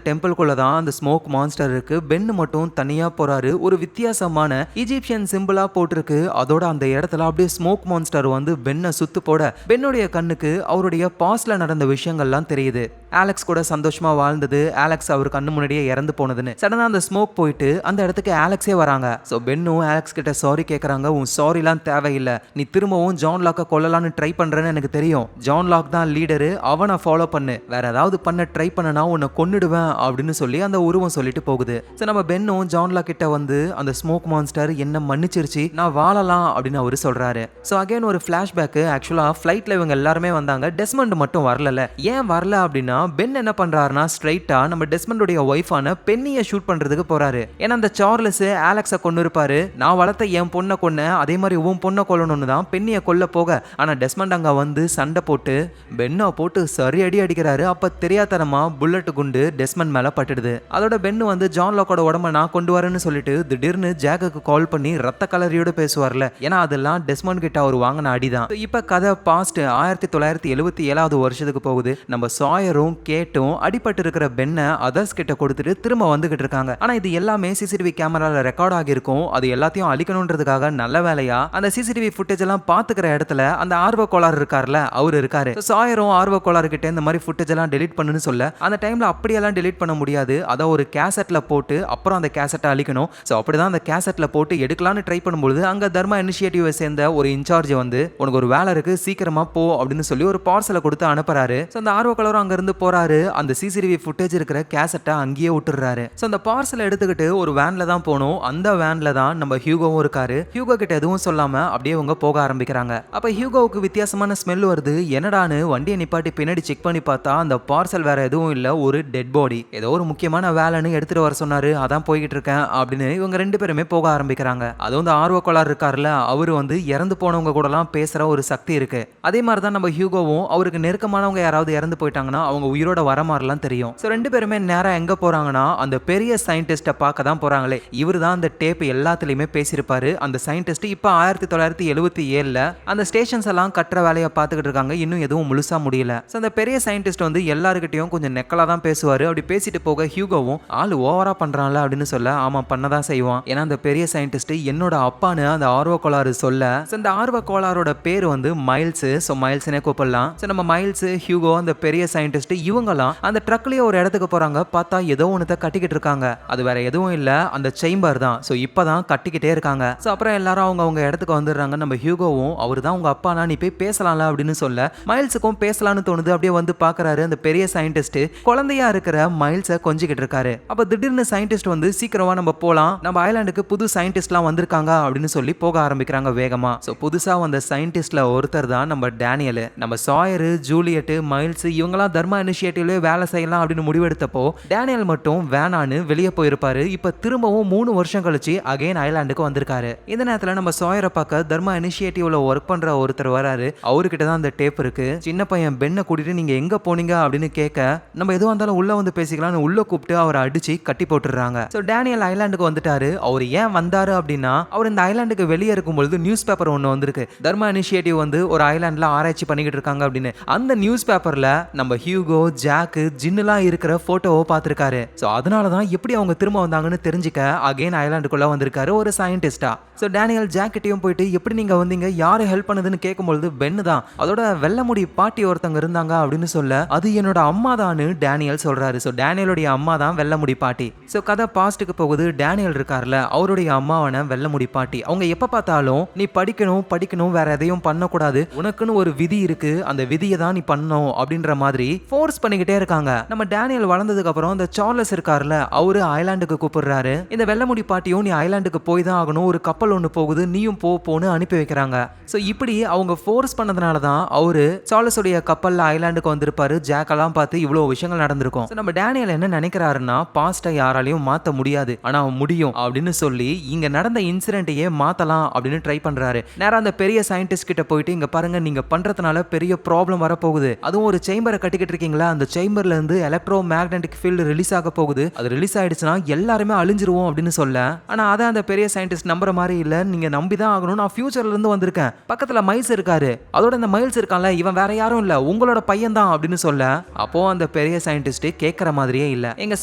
டெம்பிள்குள்ள தான் அந்த ஸ்மோக் மான்ஸ்டர் இருக்கு. பென்னு மட்டும் தனியா போறாரு. ஒரு வித்தியாசமான ஈஜிப்சியன் சிம்பிளா போட்டிருக்கு. அதோட அந்த இடத்துல அப்படியே ஸ்மோக் மான்ஸ்டர் வந்து பென்னை சுத்து போட பென்னுடைய கண்ணுக்கு அவருடைய பாஸ்ட்ல நடந்த விஷயங்கள்லாம் தெரியுது. ஆலெக்ஸ் கூட சந்தோஷமா வாழ்ந்தது, ஆலெக்ஸ் அவர் கண்ணு முன்னாடியே இறந்து போனதுன்னு. சடனா அந்த ஸ்மோக் போயிட்டு அந்த இடத்துக்கு ஆலெக்ஸே வராங்க. ஸோ பென்னும் ஆலெக்ஸ் கிட்ட சாரி கேட்கறாங்க. உன் சாரிலாம் தேவையில்லை, நீ திரும்பவும் ஜான் லாக்கை கொல்லலான்னு ட்ரை பண்றேன்னு எனக்கு தெரியும். ஜான் லாக் தான் லீடரு, அவனை ஃபாலோ பண்ணு, வேற ஏதாவது பண்ண ட்ரை பண்ணனா உன்னை கொன்னுடுவேன் அப்படின்னு சொல்லி அந்த உருவம் சொல்லிட்டு போகுது. ஸோ நம்ம பென்னும் ஜான் லாக் கிட்ட வந்து அந்த ஸ்மோக் மான்ஸ்டர் என்ன மன்னிச்சிருச்சு, நான் வாழலாம் அப்படின்னு அவரு சொல்றாரு. ஸோ அகைன் ஒரு ஃபிளாஷ்பேக். ஆக்சுவலா ஃபிளைட்ல இவங்க எல்லாருமே வந்தாங்க, டெஸ்மண்ட் மட்டும் வரல. ஏன் வரல அப்படின்னா பென் என்ன பண்றாருன்னா ஸ்ட்ரைட்டா நம்ம டெஸ்மண்டோடைய ஒய்ஃபான பென்னியை ஷூட் பண்றதுக்கு போறாரு. ஏன்னா அந்த சார்லஸ் ஆலெக்ஸை கொண்டு இருப்பாரு. நான் வளர்த்த என் பொண்ணை கொன்ன, அதே மாதிரி உன் பொண்ணை கொல்லணும்னு தான் பென்னியை கொல்ல போக, ஆனா டெஸ்மண்ட் அங்க வந்து சண்டை போட்டு பென்னை போட்டு சரி அடி அடிக்கிறாரு. அப்ப தெரியாதனமா புல்லட் குண்டு டெஸ்மண்ட் மேல பட்டுடுது. அதோட பென்னு வந்து ஜான் லாக்கோட உடம்ப நான் கொண்டு வரேன்னு சொல்லிட்டு திடீர்னு ஜாக்குக்கு கால் பண்ணி ரத்த கலரியோட பேசுவார்ல, ஏன்னா அதெல்லாம் டெஸ்மண்ட் கிட்ட அவர் வாங்கின அடிதான். இப்ப கதை பாஸ்ட் 1977 வருஷத்துக்கு போகுது. நம்ம சாயரும் கேட்டும் அடிபட்டு இருக்கிற பென்னை அதர்ஸ் கிட்ட கொடுத்துட்டு திரும்ப வந்துகிட்டு இருக்காங்க. ஆனா இது எல்லாமே சிசிடிவி கேமரால ரெக்கார்ட் ஆகிருக்கும். அது எல்லாத்தையும் அழிக்கணும்ன்றதுக்காக நல்ல வேலையா அந்த சிசிடிவி ஃபுட்டேஜ் எல்லாம் பாத்துக்கிற இடத்துல அந்த ஆர்வ கோளாறு இருக்கார்ல, அவரு இருக்காரு. சாயரும் ஆர்வ கோளாறு கிட்ட இந்த மாதிரி ஃபுட்டேஜ் எல்லாம் டெலீட் பண்ணுன்னு சொல்ல, அந்த டைம்ல அப்படியெல்லாம் டெலீட் பண்ண முடியாது. அதை ஒரு கேசட்ல போட்டு அப்புறம் அந்த கேசட்டை அழிக்கணும். ஸோ அப்படிதான் அந்த கேசட்ல போட்டு எடுக்கலான்னு ட்ரை பண்ணும்போது அங்க தர்மா இனிஷியேட்டிவை சேர்ந்த ஒரு இன்சார்ஜ் வந்து உனக்கு ஒரு வேலை இருக்கு, சீக்கிரமா போ அப்படின்னு சொல்லி ஒரு பார்சலை கொடுத்து அனுப்புறாரு. ஸோ அந்த ஆர்வ கோளாறும் அங்க இருந்து போறாரு. அந்த சிசிடிவி ஃபுட்டேஜ் இருக்கிற கேசட்டை அங்கேயே விட்டுறாரு. ஸோ அந்த பார்சலை எடுத்துக்கிட்டு ஒரு வேன்ல தான் போனோம். அந்த வேன்ல தான் நம்ம ஹியூகோவும் இருக்காரு. ஹியூகோ கிட்ட எதுவும் சொல்லாம அப்படியே அவங்க போக ஆரம்பிக்கிறாங்க. அப்ப ஹியூகோவுக்கு வித்தியாசமான ஸ்மெல் வருது. என்னடான்னு வண்டியை நிப்பாட்டி பின்னாடி செக் பண்ணி பார்த்தா அந்த பார்சல் வேற எதுவும் இல்ல, ஒரு டெட் பாடி. ஏதோ ஒரு முக்கியமான வேலைன்னு எடுத்துட்டு வர சொன்னாரு, அதான் போய்கிட்டு இருக்கேன் அப்படின்னு இவங்க ரெண்டு பேருமே போக ஆரம்பிக்கிறாங்க. அதுவும் இந்த ஆர்வ கோளாறு இருக்காருல, அவரு வந்து இறந்து போனவங்க கூட எல்லாம் பேசுற ஒரு சக்தி இருக்கு. அதே மாதிரி தான் நம்ம ஹியூகோவும் அவருக்கு நெருக்கமானவங்க யாராவது இறந்து போயிட்டாங்கன்னா அவங்க உயிரோட வர மாதிரிலாம் தெரியும். ஸோ ரெண்டு பேருமே நேரா எங்க போறாங்கன்னா அந்த பெரிய சயின்டிஸ்ட்டை பார்க்க தான் போறாங்களே. இவர் தான் அந்த டேப் எல்லாத்துலயுமே பேசியிருப்பாரு. அந்த சயின்டிஸ்ட் இப்போ 1977 அந்த ஸ்டேஷன்ஸ் எல்லாம் கட்டுற வேலையை பார்த்துக்கிட்டு இருக்காங்க. இன்னும் எதுவும் முழுசா முடியல. ஸோ அந்த பெரிய சயின்டிஸ்ட் வந்து எல்லாருக்கிட்டையும் கொஞ்சம் நெக்கலா தான் பேசுவாரு. அப்படி பேசிட்டு போக ஹியூகோவும் ஆள் ஓவரா பண்றான்ல அப்படின்னு சொல்ல, ஆமா பண்ணதான் செய்வான். ஏன்னா அந்த பெரிய சயின்டிஸ்ட் என்னோட அப்பான்னு அந்த ஆர்வ கோளாறு சொல்ல, அந்த ஆர்வ கோளாரோட பேர் வந்து மைல்ஸ். ஸோ மைல்ஸ்னே கூப்பிடலாம். ஸோ நம்ம மைல்ஸ், ஹியூகோ, அந்த பெரிய சயின்டிஸ்ட் இவங்கலாம் அந்த ட்ரக்லயே ஒரு இடத்துக்கு போறாங்க. பார்த்தா ஏதோ ஒன்று கட்டிக்கிட்டு இருக்காங்க. அது வேற எதுவும் இல்ல, அந்த சேம்பர் தான். ஸோ இப்பதான் கட்டிக்கிட்டே இருக்காங்க. ஸோ அப்புறம் எல்லாரும் அவங்க இடத்துக்கு வந்துடுறாங்க. நம்ம ஹியூகோவும் அவர் தான் உங்க அப்பானா நீ போய் பேசலாம்ல அப்படின்னு சொல்ல, மைல்ஸுக்கும் பேசலாம்னு தோணுது. அப்படியே வந்து பாக்குறாரு. அந்த பெரிய சயின்டிஸ்ட் குழந்தையா இருக்கிற மைல்ஸை கொஞ்சிக்கிட்டு இருக்காரு. அப்ப திடீர்னு சயின்டிஸ்ட் வந்து சீக்கிரமா நம்ம போலாம், நம்ம ஐலாண்டுக்கு புது சயின்டிஸ்ட்லாம் வந்திருக்காங்க அப்படின்னு சொல்லி போக ஆரம்பிக்கிறாங்க வேகமா. ஸோ புதுசா வந்த சயின்டிஸ்ட்ல ஒருத்தர் தான் நம்ம டேனியல். நம்ம சாயரு, ஜூலியட், மைல்ஸ் இவங்கலாம் தர்மா இனிஷியேட்டிவ்ல வேலை செய்யலாம் அப்படின்னு முடிவெடுத்தப்போ டேனியல் மட்டும் வேணான்னு வெளியே போயிருப்பாரு. இப்ப திரும்பவும் 3 வருஷம் கழிச்சு அகைன் ஐலாண்டுக்கு வந்திருக்காரு. இந்த நேரத்துல நம்ம சாயரை பார்க்க தர்மா இனிஷியேட்டிவ்ல ஒர்க் பண்ற ஒருத்தர் வராரு. அவர்கிட்ட தான் அந்த டேப் இருக்கு. சின்ன பையன் பென்னை கூட்டிட்டு நீங்க எங்க போனீங்க அப்படின்னு கேட்க, நம்ம எதுவும் இருந்தாலும் உள்ள வந்து பேசிக்கலாம்னு உள்ள கூப்பிட்டு அவரை அடிச்சு கட்டி போட்டுறாங்க. ஸோ டேனியல் ஐலாண்டுக்கு வந்துட்டாரு. அவர் ஏன் வந்தாரு அப்படின்னா, அவர் இந்த ஐலாண்டுக்கு வெளியே இருக்கும்பொழுது நியூஸ் பேப்பர் ஒன்று வந்திருக்கு. தர்மா இனிஷியேட்டிவ் வந்து ஒரு ஐலாண்ட்ல ஆராய்ச்சி பண்ணிக்கிட்டு இருக்காங்க அப்படின்னு. அந்த நியூஸ் பேப்பர்ல நம்ம ஹியூகோ ஹியூகோ, ஜாக், ஜின்னுலாம் இருக்கிற போட்டோவை பார்த்திருக்காரு. சோ அதனாலதான் எப்படி அவங்க திரும்ப வந்தாங்கன்னு தெரிஞ்சுக்க அகைன் ஐலாண்டுக்குள்ள வந்திருக்காரு ஒரு சயின்டிஸ்டா. சோ டேனியல் ஜாக் கிட்டயும் போயிட்டு எப்படி நீங்க வந்தீங்க, யாரு ஹெல்ப் பண்ணதுன்னு கேட்கும்போது பென்னு தான் அதோட வெள்ளமுடி பாட்டி ஒருத்தங்க இருந்தாங்க அப்படின்னு சொல்ல அது என்னோட அம்மா தான்னு டேனியல் சொல்றாரு. சோ டேனியலுடைய அம்மா தான் வெள்ளமுடி பாட்டி. சோ கதை பாஸ்டுக்கு போகுது. டேனியல் இருக்கார்ல, அவருடைய அம்மாவான வெள்ளமுடி பாட்டி அவங்க எப்ப பார்த்தாலும் நீ படிக்கணும் படிக்கணும், வேற எதையும் பண்ணக்கூடாது, உனக்குன்னு ஒரு விதி இருக்கு, அந்த விதியை தான் நீ பண்ணணும் அப்படின்ற மாதிரி ஃபோர்ஸ் பண்ணிக்கிட்டே இருக்காங்க. நம்ம டேனியல் வளர்ந்ததுக்கு அப்புறம் இந்த சார்லஸ் இருக்கார்ல, அவரு ஐலாண்டுக்கு கூப்பிடுறாரு. இந்த வெள்ளமுடி பாட்டியும் நீ ஐலாண்டுக்கு போய் தான் ஆகணும், ஒரு கப்பல் ஒண்ணு போகுது, நீயும் போன்னு அனுப்பி வைக்கிறாங்க. சோ இப்படி அவங்க ஃபோர்ஸ் பண்ணதுனால தான் அவரு சார்லஸ் உடைய கப்பல்ல ஐலாண்டுக்கு வந்திருப்பாரு. ஜாக்கெல்லாம் பார்த்து இவ்வளவு விஷயங்கள் நடந்திருக்கும். நம்ம டேனியல் என்ன நினைக்கிறாருன்னா, பாஸ்டை யாராலையும் மாத்த முடியாது, ஆனா முடியும் அப்படின்னு சொல்லி இங்க நடந்த இன்சிடென்ட்டையே மாத்தலாம் அப்படின்னு ட்ரை பண்றாரு. நேரா அந்த பெரிய சயின்டிஸ்ட் கிட்ட போயிட்டு, இங்க பாருங்க நீங்க பண்றதுனால பெரிய ப்ராப்ளம் வரப்போகுது, அதுவும் ஒரு சேம்பரை கட்டிக்கிட்டு இருக்கீங்களா, அந்த சேம்பர்ல இருந்து எலக்ட்ரோ மேக்னெட்டிக் ஃபீல்டு ரிலீஸ் ஆக போகுது, அது ரிலீஸ் ஆயிடுச்சுன்னா எல்லாருமே அழிஞ்சிருவோம் அப்படின்னு சொல்ல, ஆனா அதான் அந்த பெரிய சயின்டிஸ்ட் நம்புற மாதிரி இல்ல, நீங்க நம்பிதான் ஆகணும், நான் ஃபியூச்சர்ல இருந்து வந்திருக்கேன், பக்கத்துல மைல்ஸ் இருக்காரு, அதோட இந்த மைல்ஸ் இருக்கான்ல இவன் வேற யாரும் இல்ல உங்களோட பையன் தான் அப்படின்னு சொல்ல, அப்போ அந்த பெரிய சயின்டிஸ்ட் கேட்கற மாதிரியே இல்ல. எங்க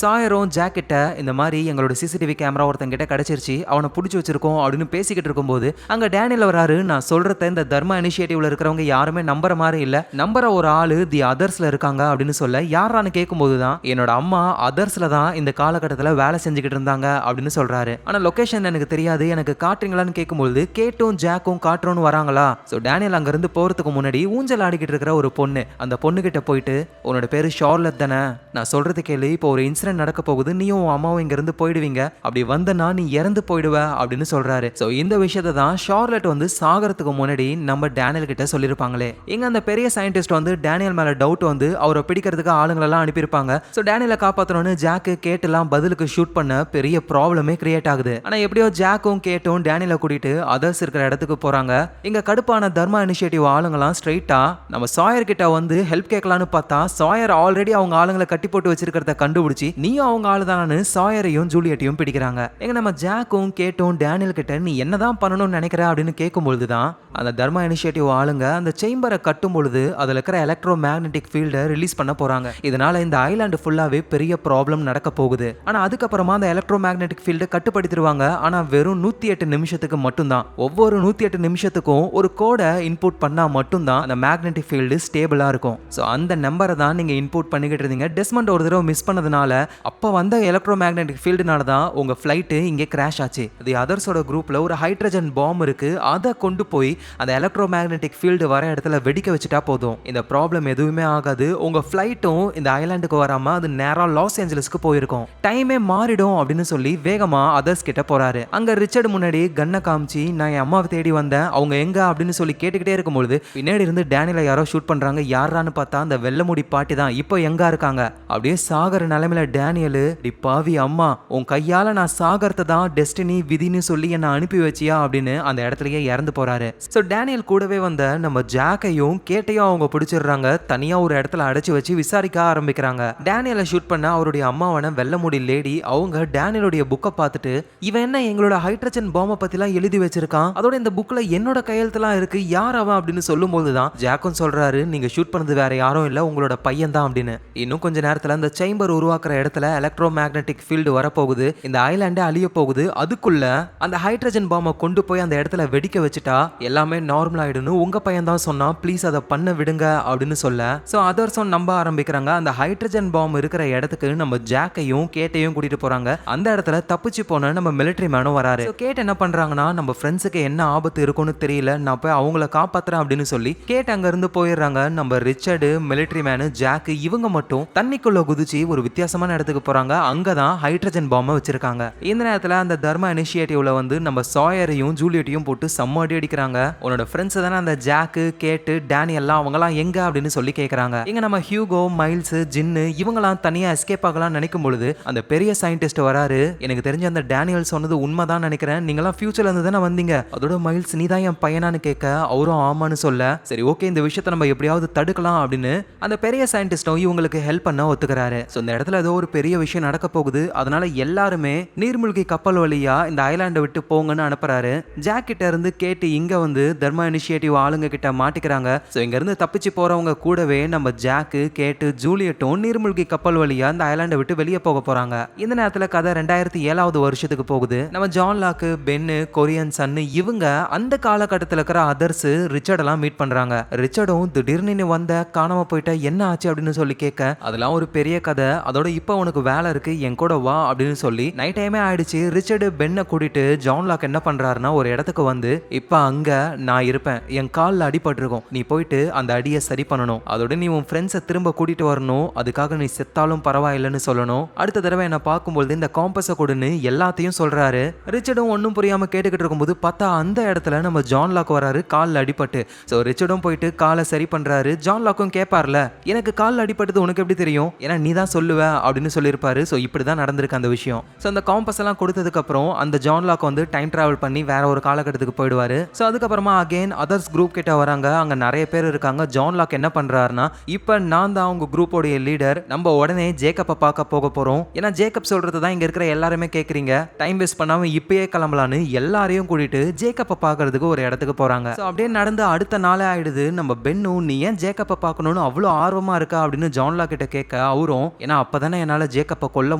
சாயரும் ஜாக்கிட்ட இந்த மாதிரி எங்களோட சிசிடிவி கேமரா ஒருத்தங்க கிட்ட கிடைச்சிருச்சு, அவனை பிடிச்சி வச்சிருக்கோம் அப்படின்னு பேசிக்கிட்டு இருக்கும்போது அங்க டேனியல் வராரு. நான் சொல்றத இந்த தர்மா இனிஷியேட்டிவ்ல இருக்கிறவங்க யாருமே நம்புற மாதிரி இல்ல, நம்புற ஒரு ஆளு தி அதர்ஸ்ல இருக்காங்க அப்படின்னு சொல்ல, யாரான்னு கேட்கும்போது தான் என்னோட அம்மா அதர்ஸ்ல தான் இந்த காலகட்டத்தில் வேலை செஞ்சுக்கிட்டு இருந்தாங்க அப்படின்னு சொல்றாரு. ஆனா லொகேஷன் எனக்கு தெரியாது, எனக்கு காட்டுறீங்களான்னு கேட்கும்போது கேட்டும் ஜாக்கும் காட்டுறோன்னு வராங்களா. ஸோ டேனியல் அங்க இருந்து போறதுக்கு முன்னாடி ஊஞ்சல் ஆடிக்கிட்டு இருக்கிற ஒரு பொண்ணு, அந்த பொண்ணு கிட்ட போயிட்டு உன்னோட பேரு ஷார்லட் தானே, நான் சொல்றது கேளு, இப்போ ஒரு இன்சிடென்ட் நடக்க போகுது, நீயும் உன் அம்மாவும் இங்க இருந்து போயிடுவீங்க, அப்படி வந்தனா நீ இறந்து போயிடுவ அப்படின்னு சொல்றாரு. ஸோ இந்த விஷயத்தை தான் ஷார்லட் வந்து சாகறதுக்கு முன்னாடி நம்ம டேனியல் கிட்ட சொல்லியிருப்பாங்களே. இங்க அந்த பெரிய சயின்டிஸ்ட் வந்து டேனியல் மேல டவுட் வந்து அவரை பிடிக்கிறதுக்கு ஆளுங்களெல்லாம் அனுப்பியிருப்பாங்க. ஸோ டேனியலை காப்பாற்றணும்னு ஜாக்கு கேட்டெல்லாம் பதிலுக்கு ஷூட் பண்ண பெரிய ப்ராப்ளமே கிரியேட் ஆகுது. ஆனா எப்படியோ ஜாக்கும் கேட்டும் டேனியலை கூட்டிட்டு அதர்ஸ் இருக்கிற இடத்துக்கு போறாங்க. இங்க கடுப்பான தர்மா இனிஷியேட்டிவ் ஆளுங்கலாம் ஸ்ட்ரைட்டா நம்ம சாயர் கிட்ட வந்து ஹெல்ப் கேட்கலான்னு பார்த்தா, சாயர் ஆல்ரெடி அவங்க ஆளுங்களை கட்டி போட்டு வச்சிருக்கிறத கண்டுபிடிச்சி நீயும் அவங்க ஆளுதானு சாயரையும் ஜூலியட்டையும் பிடிக்கிறாங்க. எங்க நம்ம ஜாக்கும் கேட்டும் டேனியல் கிட்ட நீ என்னதான் பண்ணணும்னு நினைக்கிற அப்படின்னு கேட்கும்பொழுது தான் அந்த தர்மா இனிஷியேட்டிவ் ஆளுங்க அந்த சேம்பரை கட்டும் பொழுது அதுல இருக்கிற எலக்ட்ரோ மேக்னெட்டிக் ஃபீல்டை ரிலீஸ் பண்ண போறாங்க. இதனால இந்த ஐலாண்டு ஃபுல்லாவே பெரிய ப்ராப்ளம் நடக்க போகுது. ஆனா அதுக்கப்புறமா அந்த எலக்ட்ரோ மேக்னெட்டிக் ஃபீல்டை கட்டுப்படுத்திடுவாங்க. ஆனா வெறும் 108 நிமிஷத்துக்கு மட்டும்தான். ஒவ்வொரு 108 நிமிஷத்துக்கும் ஒரு கோடை இன்புட் பண்ணா மட்டும்தான் அந்த மேக்னெட்டிக் ஃபீல்டு ஸ்டேபிளா இருக்கும். ஸோ அந்த நம்பரை தான் நீங்க இன்புட் பண்ணிக்கிட்டு இருந்தீங்க. டெஸ்மண்ட் ஒரு தடவை மிஸ் பண்ணதுனால அப்போ வந்த எலக்ட்ரோ மேக்னெட்டிக் ஃபீல்டுனால தான் உங்க ஃபிளைட் இங்கே கிராஷ் ஆச்சு. தி அதர்ஸோட குரூப்ல ஒரு ஹைட்ரஜன் பாம் இருக்கு, அதை கொண்டு போய் அந்த எலக்ட்ரோ மேக்னெட்டிக் ஃபீல்டு வர இடத்துல வெடிக்க வச்சுட்டா போதும், இந்த ப்ராப்ளம் எதுவுமே ஆகாது. உங்க ஃபிளைட்டும் இந்த ஐலாண்டுக்கு வராம அது நேரா லாஸ் ஏஞ்சல்ஸ்க்கு போயிருக்கும், டைமே மாறிடும் அப்படின்னு சொல்லி வேகமா அதர்ஸ் கிட்ட போறாரு. அங்க ரிச்சர்ட் முன்னாடி கன்னை காமிச்சு நான் என் அம்மாவை தேடி வந்தேன், அவங்க எங்க அப்படின்னு சொல்லி கேட்டுக்கிட்டே இருக்கும்பொழுது பின்னாடி இருந்து டேனியலை யாரோ ஷூட் பண்றாங்க. யாரான்னு பார்த்தா அந்த வெள்ளமுடி பாட்டி தான். இப்போ எங்க இருக்காங்க, அப்படியே சாகர நிலைமையில டேனியல், டி பாவி அம்மா, உன் கையால நான் சாகரத்தை தான் டெஸ்டினி விதின்னு சொல்லி என்ன அனுப்பி வச்சியா அப்படின்னு அந்த இடத்துலயே இறந்து போறாரு. ஸோ டேனியல் கூடவே வந்த நம்ம ஜாக்கையும் கேட்டையும் அவங்க பிடிச்சிடுறாங்க. தனியா ஒரு இடத்துல அடைச்சு வச்சு விசாரிக்க ஆரம்பிக்கிறாங்க. டேனியலை ஷூட் பண்ண அவருடைய அம்மாவான வெள்ளமுடி லேடி அவங்க டேனியலுடைய புக்கை பார்த்துட்டு இவன் என்ன எங்களோட ஹைட்ரஜன் பாம்பை பத்திலாம் எழுதி வச்சிருக்கான், அதோட இந்த புக்ல என்னோட கையெழுத்துலாம் இருக்கு, யார் அவன் அப்படின்னு சொல்லும் போதுதான் ஜாக்கும் சொல்றாரு நீங்க ஷூட் பண்ணது வேற யாரும் இல்ல உங்களோட பையன் தான் அப்படின்னு. இன்னும் கொஞ்ச நேரத்துல அந்த சேம்பர் உருவாக்குற இடத்துல எலக்ட்ரோ மேக்னெட்டிக் ஃபீல்டு வரப்போகுது, இந்த ஐலாண்டே அழிய போகுது, அதுக்குள்ள அந்த ஹைட்ரஜன் பாம்பை கொண்டு போய் அந்த இடத்துல வெடிக்க வச்சுட்டா எல்லாமே நார்மல் ஆயிடுன்னு உங்க பையன் தான் சொன்னா, ப்ளீஸ் அதை பண்ண விடுங்க அப்படின்னு சொல்ல ஸோ அதர்ஸும் நம்ப ஆரம்பிக்கிறாங்க. அந்த ஹைட்ரஜன் பாம்பு இருக்கிற இடத்துக்கு நம்ம ஜாக்கையும் கேட்டையும் கூட்டிட்டு போறாங்க. அந்த இடத்துல தப்பிச்சு போன நம்ம மிலிட்டரி மேனும் வராரு. கேட் என்ன பண்றாங்கன்னா, நம்ம ஃப்ரெண்ட்ஸுக்கு என்ன ஆபத்து இருக்கும்னு தெரியல, நான் போய் அவங்கள காப்பாத்துறேன் அப்படின்னு சொல்லி கேட் அங்க இருந்து போயிடுறாங்க. நம்ம ரிச்சர்டு, மிலிட்டரி மேனு, ஜாக்கு இவங்க மட்டும் தண்ணிக்குள்ள குதிச்சு ஒரு வித்தியாசமான இடத்துக்கு போறாங்க. அங்கதான் ஹைட்ரஜன் பாம்பை வச்சிருக்காங்க. இந்த நேரத்துல அந்த தர்மா இனிஷியேட்டிவ்ல வந்து நம்ம சாயரையும் ஜூலியட்டையும் போட்டு செம்ம அடி அடிக்கிறாங்க. உன்னோட ஃப்ரெண்ட்ஸ் தானே அந்த ஜாக்கு, கேட்டு, டேனியல்லாம் அவங்கலாம் எங்க அப்படின்னு சொல்லி கேட்கறாங்க. இங்க நம்ம ஹியூகோ, மைல்ஸ், ஜின்னு இவங்கலாம் தனியா எஸ்கேப் ஆகலாம் நினைக்கும் பொழுது அந்த பெரிய சயின்டிஸ்ட் வராரு. எனக்கு தெரிஞ்ச அந்த டேனியல் சொன்னது உண்மைதான் நினைக்கிறேன், நீங்களாம் ஃபியூச்சர்ல இருந்து தானே வந்தீங்க, அதோட மைல்ஸ் நீ தான் என் பையனான்னு கேட்க அவரும் ஆமான்னு சொல்ல, சரி ஓகே இந்த விஷயத்தை நம்ம எப்படியாவது தடுக்கலாம் அப்படின்னு அந்த பெரிய சயின்டிஸ்டும் இவங்களுக்கு ஹெல்ப் பண்ண ஒத்துக்கிறாரு. ஸோ இந்த இடத்துல ஏதோ ஒரு பெரிய விஷயம் நடக்க போகுது, அதனால எல்லாருமே நீர்மூழ்கி கப்பல் வழியா இந்த ஐலாண்டை விட்டு போங்கன்னு அனுப்புறாரு. ஜாக் கிட்ட இருந்து கேட்டு இங்க வந்து தர்மா இனிஷியேட்டிவ் ஆளுங்க கிட்ட மாட்டிக்கிறாங்க. ஸோ இங்க இருந்து தப்பிச்சு போறவங்க கூடவே நம்ம ஜாக்கு, ஜாக்கு, கேட்டு, ஜூலியட்டும் நீர்மூழ்கி கப்பல் வழியா அந்த ஐலாண்டை விட்டு வெளியே போக போறாங்க. இந்த நேரத்துல கதை 2007வது வருஷத்துக்கு போகுது. நம்ம ஜான் லாக்கு, பென்னு, கொரியன் சன்னு இவங்க அந்த காலகட்டத்தில் இருக்கிற அதர்ஸ் ரிச்சர்ட் எல்லாம் மீட் பண்றாங்க. ரிச்சர்டும் திடீர்னு நீ வந்த காணாம போயிட்ட என்ன ஆச்சு அப்படின்னு சொல்லி கேட்க, அதெல்லாம் ஒரு பெரிய கதை, அதோட இப்ப உனக்கு வேலை இருக்கு என் கூட வா அப்படின்னு சொல்லி நைட் டைமே ஆயிடுச்சு. ரிச்சர்டு பென்னை கூட்டிட்டு ஜான் லாக் என்ன பண்றாருன்னா ஒரு இடத்துக்கு வந்து, இப்ப அங்க நான் இருப்பேன், என் காலில் அடிபட்டிருக்கும், நீ போயிட்டு அந்த அடியை சரி பண்ணணும், அதோட நீ உன் ஃப்ரெண்ட்ஸை திரும்ப கூட்டிட்டு வரணும், அதுக்காக நீ செத்தாலும் பரவாயில்லைன்னு சொல்லணும், அடுத்த தடவை என்ன பார்க்கும்போது இந்த காம்பஸை கொடுன்னு எல்லாத்தையும் சொல்றாரு. ரிச்சர்டும் ஒன்றும் புரியாம கேட்டுக்கிட்டு இருக்கும்போது பார்த்தா அந்த இடத்துல நம்ம ஜான் லாக் வராரு காலில் அடிபட்டு. ஸோ ரிச்சர்டும் போயிட்டு காலை சரி பண்றாரு. ஜான் லாக்கும் கேட்பார்ல, எனக்கு காலில் அடிபட்டது உனக்கு எப்படி தெரியும், ஏன்னா நீ தான் சொல்லுவ அப்படின்னு சொல்லியிருப்பாரு. ஸோ இப்படி தான் நடந்திருக்கு அந்த விஷயம். ஸோ அந்த காம்பஸ் எல்லாம் கொடுத்ததுக்கு அப்புறம் அந்த ஜான் லாக் வந்து டைம் டிராவல் பண்ணி வேற ஒரு காலகட்டத்துக்கு போயிடுவாரு. ஸோ அதுக்கப்புறமா அகைன் அதர்ஸ் குரூப் கிட்ட வராங்க. அங்க நிறைய பேர் இருக்காங்க. ஜான் லாக் என்ன பண்றாருன்னா, இப்போ நான் தான் அவங்க குரூப்போடைய லீடர், நம்ம உடனே ஜேக்கப்பை பார்க்க போக போறோம், ஏன்னா ஜேக்கப் சொல்றது தான் இங்க இருக்கிற எல்லாருமே கேட்குறீங்க, டைம் வேஸ்ட் பண்ணாம இப்பயே கிளம்பலான்னு எல்லாரையும் கூட்டிட்டு ஜேக்கப்பை பார்க்கறதுக்கு ஒரு இடத்துக்கு போறாங்க. ஸோ அப்படியே நடந்து அடுத்த நாளே ஆயிடுது. நம்ம பென்னும் நீ ஏன் ஜேக்கப்பை பார்க்கணும்னு அவ்வளோ ஆர்வமா இருக்கா அப்படின்னு ஜான் லாக் கிட்ட கேட்க, அவரும் ஏன்னா அப்பதானே என்னால ஜேக்கப்பை கொல்ல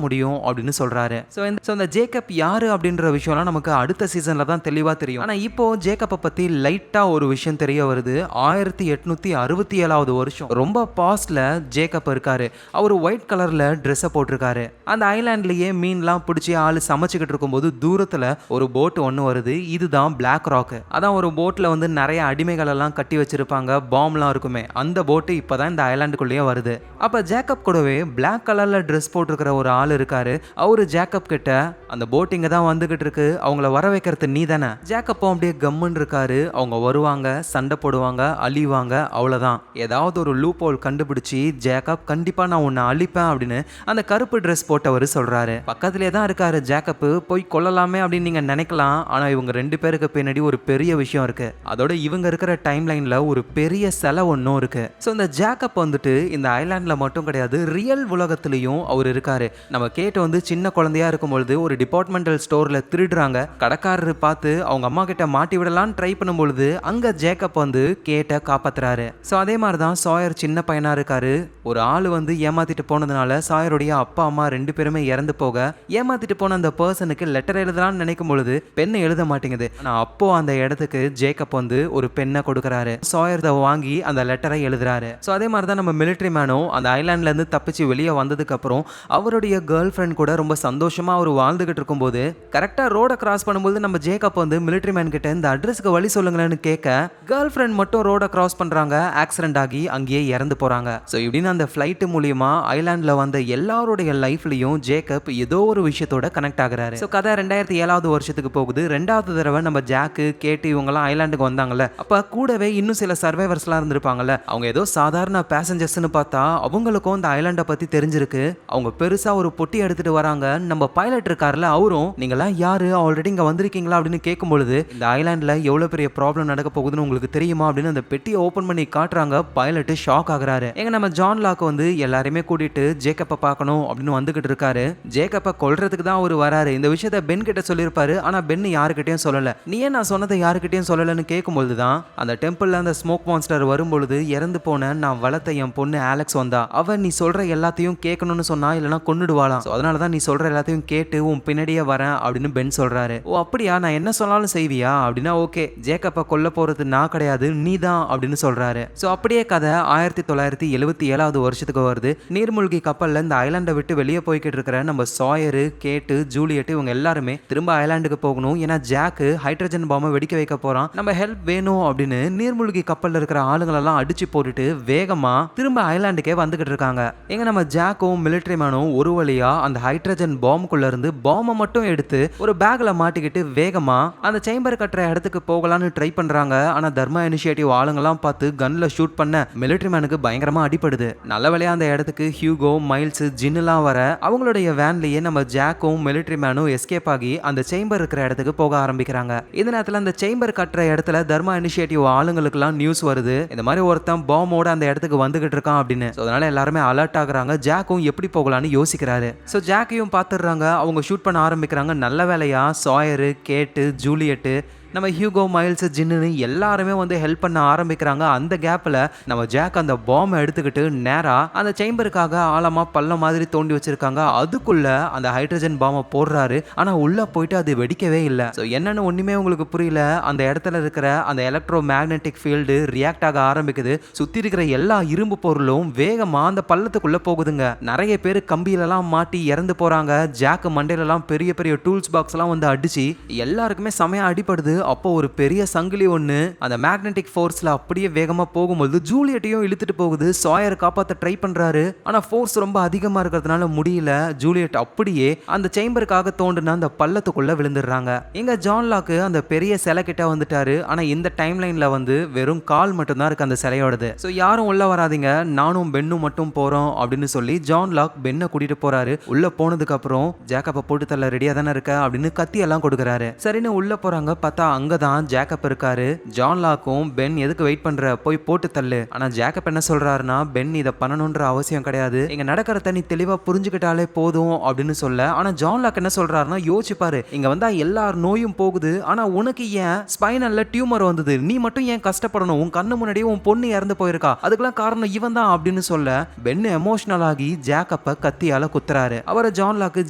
முடியும் அப்படின்னு சொல்றாரு. ஸோ இந்த ஜேக்கப் யாரு அப்படின்ற விஷயம்லாம் நமக்கு அடுத்த சீசன்ல தான் தெளிவா தெரியும். ஆனா இப்போ ஜேக்கப்பை பத்தி லைட்டா ஒரு விஷயம் தெரிய வருது. 1867வது வருஷம் ரொம்ப பாஸ்ட்ல ஜேக்கப் இருக்காரு. அவர் ஒயிட் கலர்ல ட்ரெஸ் போட்டிருக்காரு. அந்த ஐலாண்ட்லயே மீன்லாம் பிடிச்சி ஆளு சமைச்சுக்கிட்டு இருக்கும்போது தூரத்துல ஒரு போட் ஒன்று வருது. இதுதான் பிளாக் ராக். அதான் ஒரு போட்ல வந்து நிறைய அடிமைகள் எல்லாம் கட்டி வச்சிருப்பாங்க, பாம்லாம் இருக்குமே, அந்த போட்டு இப்பதான் இந்த ஐலாண்டுக்குள்ளேயே வருது. அப்ப ஜேக்கப் கூடவே பிளாக் கலர்ல ட்ரெஸ் போட்டிருக்கிற ஒரு ஆள் இருக்காரு. அவரு ஜேக்கப் கிட்ட, அந்த போட் இங்க தான் வந்துகிட்டு இருக்கு, அவங்கள வர வைக்கிறது நீ தானே. ஜேக்கப்பும் அப்படியே கம்முன்னு இருக்காரு. அவங்க வருவாங்க, சண்டை போடுவாங்க, அழிவாங்க, அவ்வளவுதான். ஏதாவது ஒரு லூப் ஹோல் கண்டுபிடிச்சி ஜேக்கப் கண்டிப்பா நான் உன்னை அழிப்பேன் அப்படின்னு அந்த கருப்பு ட்ரெஸ் போட்டவர் சொல்றாரு. பக்கத்திலே தான் இருக்காரு ஜேக்கப். போய் கொல்லலாமே அப்படின்னு நீங்க நினைக்கலாம். ஆனா இவங்க ரெண்டு பேருக்கு பின்னாடி ஒரு பெரிய விஷயம் இருக்கு. அதோட இவங்க இருக்கிற டைம் லைன்ல ஒரு பெரிய சிலை ஒன்றும் இருக்கு. ஸோ இந்த ஜேக்கப் வந்துட்டு இந்த ஐலாண்ட்ல மட்டும் கிடையாது, ரியல் உலகத்திலையும் அவர் இருக்காரு. நம்ம கேட்டு வந்து சின்ன குழந்தையா இருக்கும்பொழுது ஒரு டிபார்ட்மெண்டல் ஸ்டோர்ல திருடுறாங்க. கடைக்காரர் பார்த்து அவங்க அம்மா கிட்ட மாட்டி விடலான்னு ட்ரை பண்ணும்பொழுது அங்க ஜேக்கப் வந்து கேட்ட காப்பாத்துறாரு. ஸோ அதே மாதிரி தான் சாயர் சின்ன பையனா இருக்காரு. ஒரு ஆள் வந்து ஏமாத்திட்டு போனதுனால சாயருடைய அப்பா அம்மா ரெண்டு பேருமே இறந்து போக, ஏமாத்திட்டு போன அந்த பர்சனுக்கு லெட்டர் எழுதலாம்னு நினைக்கும் பொழுது பெண்ணை எழுத மாட்டேங்குது. ஆனா அப்போ அந்த இடத்துக்கு ஜேக்கப் வந்து ஒரு பெண்ணை கொடுக்கறாரு. சாயர் அதை வாங்கி அந்த லெட்டரை எழுதுறாரு. ஸோ அதே மாதிரி தான் நம்ம மிலிட்டரி மேனும் அந்த ஐலாண்ட்ல இருந்து தப்பிச்சு வெளியே வந்ததுக்கு அப்புறம் அவருடைய கேர்ள் ஃப்ரெண்ட் கூட ரொம்ப சந்தோஷமா அவர் வாழ்ந்துகிட்டு இருக்கும்போது கரெக்டா ரோட கிராஸ் பண்ணும்போது நம்ம ஜேக்கப் வந்து மிலிட்டரி மேன் கிட்ட இந்த அட்ரஸ்க்கு வழி சொல்லுங்களேன்னு கேட்க, கேர்ள் ஃப்ரெண்ட் மட்டும் ரோட கிராஸ் பண்றாங்க, ஆக்சிடென்ட் ஆகி அங்கேயே இறந்து போறாங்க. ஸோ இப்படின்னு அந்த ஃபிளைட் மூலியமா ஐலாண்ட்ல வந்த எல்லாருடைய லைஃப்லயும் ஜேக்கப் ஏதோ ஒரு விஷயத்தோட கனெக்ட் ஆகுறாரு. ஸோ கதை 2007வது வருஷத்துக்கு போகுது. ரெண்டாவது தடவை நம்ம ஜாக்கு, கேட்டு இவங்கெல்லாம் ஐலாண்டுக்கு வந்தாங்கல்ல, அப்ப கூடவே இன்னும் சில சர்வைவர்ஸ்லாம் இருந்திருப்பாங்கல்ல, அவங்க ஏதோ சாதாரண பேசஞ்சர்ஸ்னு பார்த்தா அவங்களுக்கும் இந்த ஐலாண்டை பத்தி தெரிஞ்சிருக்கு. அவங்க பெருசா ஒரு பொட்டி எடுத்துட்டு வராங்க. நம்ம பைலட் இருக்காருல, அவரும் நீங்களாம் யாரு, ஆல்ரெடி இங்க வந்திருக்கீங்களா அப்படின்னு கேட்கும் பொழுது இந்த ஐலாண்ட்ல எவ்வளவு பெரிய ப்ராப்ளம் நடக்க போகுதுன்னு உங்களுக்கு தெரியுமா அப்படின்னு அந்த பெட்டியை ஓபன் பண்ணி காட்டுறாங்க. பைலட் ஷாக் ஆகுறாரு. எங்க நம்ம ஜான் லாக் வந்து எல்லாரையுமே கூட்டிட்டு ஜேக்கப்பை பார்க்கணும் அப்படின்னு வந்துகிட்டு இருக்காரு. ஜேக்கப்பை கொல்றதுக்கு தான் அவர் வராரு. இந்த விஷயத்த பென் கிட்ட சொல்லியிருப்பாரு. ஆனா பென் யாருக்கிட்டையும் சொல்லல. நீ ஏன் நான் சொன்னதை யாருக்கிட்டையும் சொல்லலன்னு கேட்கும்போது தான் அந்த டெம்பிள்ல அந்த ஸ்மோக் மான்ஸ்டர் வரும்பொழுது இறந்து போன நான் வளர்த்த என் பொண்ணு ஆலெக்ஸ் வந்தா. அவன் நீ சொல்ற எல்லாத்தையும் கேட்கணும்னு சொன்னா இல்லைன்னா கொன்னுடுவாளாம். அதனாலதான் நீ சொல்ற எல்லாத்தையும் கேட்டு உன் பின்னாடியே வரேன் அப்படின்னு பென் சொல்றாரு. ஓ அப்படியா, நான் என்ன சொன்னாலும் செய்வியா அப்படின்னா ஓகே, ஜேக்கப்பை கொல்ல போறது நான் கிடையாது நீ தான் அப்படின்னு சொல்றாரு. ஸோ அப்படியே கதை 1977வது வருஷத்துக்கு வருது. நீர்மூழ்கி கப்பல்ல இந்த ஐலாண்டை விட்டு வெளியே போய்கிட்டு இருக்கிற நம்ம சாயரு, கேட்டு, ஜூலியட் இவங்க எல்லாருமே திரும்ப ஐலாண்டுக்கு போகணும். ஏன்னா ஜாக்கு ஹைட்ரஜன் பாம்பை வெடிக்க வைக்க போறான். நம்ம ஹெல்ப் வேணும் அப்படின்னு நீர்மூழ்கி கப்பல்ல இருக்கிற ஆளுங்களெல்லாம் அடிச்சு போட்டுட்டு வேகமா திரும்ப ஐலாண்டுக்கே வந்துகிட்டு இருக்காங்க. எங்க நம்ம ஜாக்கும் மிலிட்டரி மேனும் ஒரு வழியா அந்த ஹைட்ரஜன் பாம்புக்குள்ள இருந்து பாம்பை மட்டும் எடுத்து ஒரு பேக்ல மாட்டிக்கிட்டு வேகமா அந்த சேம்பர் கட்டுற இடத்துக்கு போகலான்னு ட்ரை பண்றாங்க. ஆனா தர்மா இனிஷியேட்டிவ் ஆளுங்கெல்லாம் பார்த்து கன்ல ஷூட் பண்ண மிலிட்டரி மேனுக்கு பயங்கரமா அடிபடுது. நல்ல வேளையா அந்த இடத்துக்கு ஹியூகோ, மைல்ஸ், ஜின்னுலாம் வர அவங்களுடைய வேன்லயே நம்ம ஜாக்கும் மிலிட்டரி மேனும் எஸ்கேப் ஆகி அந்த சேம்பர் இருக்கிற இடத்துக்கு போக ஆரம்பிக்கிறாங்க. இந்த நேரத்துல அந்த சேம்பர் கட்டுற இடத்துல தர்மா இனிஷியேட்டிவ் ஆளுங்களுக்குலாம் நியூஸ் வருது, இந்த மாதிரி ஒருத்தன் பாம்போட அந்த இடத்துக்கு வந்துகிட்டு இருக்கான் அப்படின்னு. அதனால எல்லாருமே அலர்ட் ஆகுறாங்க. ஜாக்கும் எப்படி போகலான்னு யோசிக்கிறாரு. ஸோ ஜாக்கையும் பார்த்துடுறாங்க. அவங்க ஷூட் பண்ண ஆரம்பிக்கிறாங்க. நல்ல வேலையா சாயரு, கேட்டு, ஜூலியட்டு நம்ம ஹியூகோ, மைல்ஸ், ஜின்னு எல்லாருமே வந்து ஹெல்ப் பண்ண ஆரம்பிக்கிறாங்க. அந்த கேப்ல நம்ம ஜாக் அந்த பாம்பை எடுத்துக்கிட்டு நேரா அந்த சேம்பருக்காக ஆழமா பள்ளம் மாதிரி தோண்டி வச்சிருக்காங்க. அதுக்குள்ள அந்த ஹைட்ரஜன் பாம்பை போடுறாரு. ஆனா உள்ள போயிட்டு அது வெடிக்கவே இல்லை. ஸோ என்னன்னு ஒண்ணுமே உங்களுக்கு புரியல. அந்த இடத்துல இருக்கிற அந்த எலக்ட்ரோ மேக்னெட்டிக் ஃபீல்டு ரியாக்ட் ஆக ஆரம்பிக்குது. சுத்தி இருக்கிற எல்லா இரும்பு பொருளும் வேகமா அந்த பள்ளத்துக்குள்ள போகுதுங்க. நிறைய பேர் கம்பியிலலாம் மாட்டி இறந்து போறாங்க. ஜாக் மண்டையிலலாம் பெரிய பெரிய டூல்ஸ் பாக்ஸ் எல்லாம் வந்து அடிச்சு எல்லாருக்குமே செமையா அடிபடுது. அப்போ ஒரு பெரிய சங்கிலி ஒண்ணு அந்த மேக்னெட்டிக் ஃபோர்ஸ்ல அப்படியே வேகமா போகும்போது ஜூலியட்டையும் இழுத்துட்டு போகுது. சாயர் காப்பாத்த ட்ரை பண்றாரு. ஆனா ஃபோர்ஸ் ரொம்ப அதிகமா இருக்கிறதுனால முடியல. ஜூலியட் அப்படியே அந்த சேம்பருக்காக தோண்டின அந்த பள்ளத்துக்குள்ள விழுந்துடுறாங்க. இங்க ஜான் லாக் அந்த பெரிய சிலை கிட்ட வந்துட்டாரு. ஆனா இந்த டைம் லைன்ல வந்து வெறும் கால் மட்டும் தான் இருக்கு அந்த சிலையோடது. ஸோ யாரும் உள்ள வராதீங்க, நானும் பென்னும் மட்டும் போறோம் அப்படின்னு சொல்லி ஜான் லாக் பென்னை கூட்டிட்டு போறாரு. உள்ள போனதுக்கு அப்புறம் ஜேக்கப்பை போட்டு தள்ள ரெடியா தானே இருக்க அப்படின்னு கத்தி எல்லாம் கொடுக்குறாரு. சரின்னு உள்ள போறாங்க. பார்த்தா அங்கதான் ஜேக்கப் இருக்காரு. ஜான் லாக்கும் பென் எதுக்கு வெயிட் பண்ற, போய் போட்டு தள்ளு. ஆனா ஜேக்கப் என்ன சொல்றாருன்னா, பென் இதை பண்ணணும்ன்ற அவசியம் கிடையாது, இங்க நடக்கிறத நீ தெளிவா புரிஞ்சுக்கிட்டாலே போதும் அப்படின்னு சொல்ல. ஆனா ஜான் லாக் என்ன சொல்றாருன்னா, யோசிப்பாரு, இங்க வந்தா எல்லார் நோயும் போகுது, ஆனா உனக்கு ஏன் ஸ்பைனல்ல டியூமர் வந்தது, நீ மட்டும் ஏன் கஷ்டப்படணும், உன் கண்ணு முன்னாடியே உன் பொண்ணு இறந்து போயிருக்கா, அதுக்கெல்லாம் காரணம் இவன் தான் அப்படின்னு சொல்ல பென் எமோஷனல் ஆகி ஜேக்கப்ப கத்தியால குத்துறாரு. அவரை ஜான் லாக்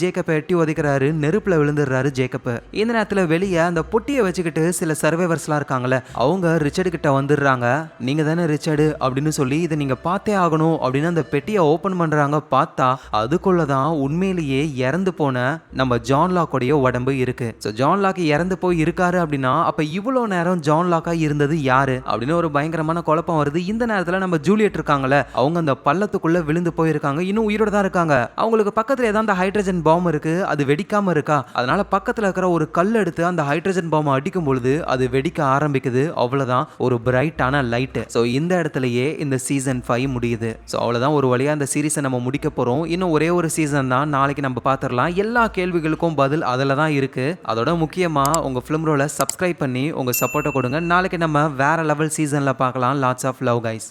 ஜேக்கப்பை எட்டி உதைக்கிறாரு. நெருப்புல விழுந்துடுறாரு ஜேக்கப். இந்த நேரத்துல வெளியே அந்த பொட்டியை வச்சுக்கிட்டு சில சர்வைவர்ஸ்லாம் இருக்காங்கல்ல, அவங்க ரிச்சர்டு கிட்ட வந்துடுறாங்க. நீங்க தானே ரிச்சர்டு அப்படின்னு சொல்லி, இதை நீங்க பார்த்தே ஆகணும் அப்படின்னு அந்த பெட்டியை ஓபன் பண்றாங்க. பார்த்தா அதுக்குள்ளதான் உண்மையிலேயே இறந்து போன நம்ம ஜான் லாக்கோடைய உடம்பு இருக்கு. ஜான் லாக் இறந்து போய் இருக்காரு அப்படின்னா அப்ப இவ்வளவு நேரம் ஜான் லாக்கா இருந்தது யாரு அப்படின்னு ஒரு பயங்கரமான குழப்பம் வருது. இந்த நேரத்துல நம்ம ஜூலியட் இருக்காங்கல்ல, அவங்க அந்த பள்ளத்துக்குள்ள விழுந்து போயிருக்காங்க. இன்னும் உயிரோட தான் இருக்காங்க. அவங்களுக்கு பக்கத்துல ஏதாவது ஹைட்ரஜன் பாம் இருக்கு, அது வெடிக்காம இருக்கா, அதனால பக்கத்துல இருக்கிற ஒரு கல் எடுத்து அந்த ஹைட்ரஜன் பாம் அடிக்கும் பொழுது அது வெடிக்க ஆரம்பிக்குது. அவ்வளவுதான், ஒரு பிரைட்டான லைட். ஸோ இந்த இடத்துலயே இந்த சீசன் 5 முடியுது. ஸோ அவ்வளவுதான், ஒரு வழியா அந்த சீரீஸை நம்ம முடிக்க போறோம். இன்னும் ஒரே ஒரு சீசன் தான், நாளைக்கு நம்ம பார்த்துடலாம். எல்லா கேள்விகளுக்கும் பதில் அதில் தான் இருக்கு. அதோட முக்கியமா உங்க ஃபிலிம் ரோலை சப்ஸ்கிரைப் பண்ணி உங்க சப்போர்ட்டை கொடுங்க. நாளைக்கு நம்ம வேற லெவல் சீசன்ல பார்க்கலாம். Lots of love guys.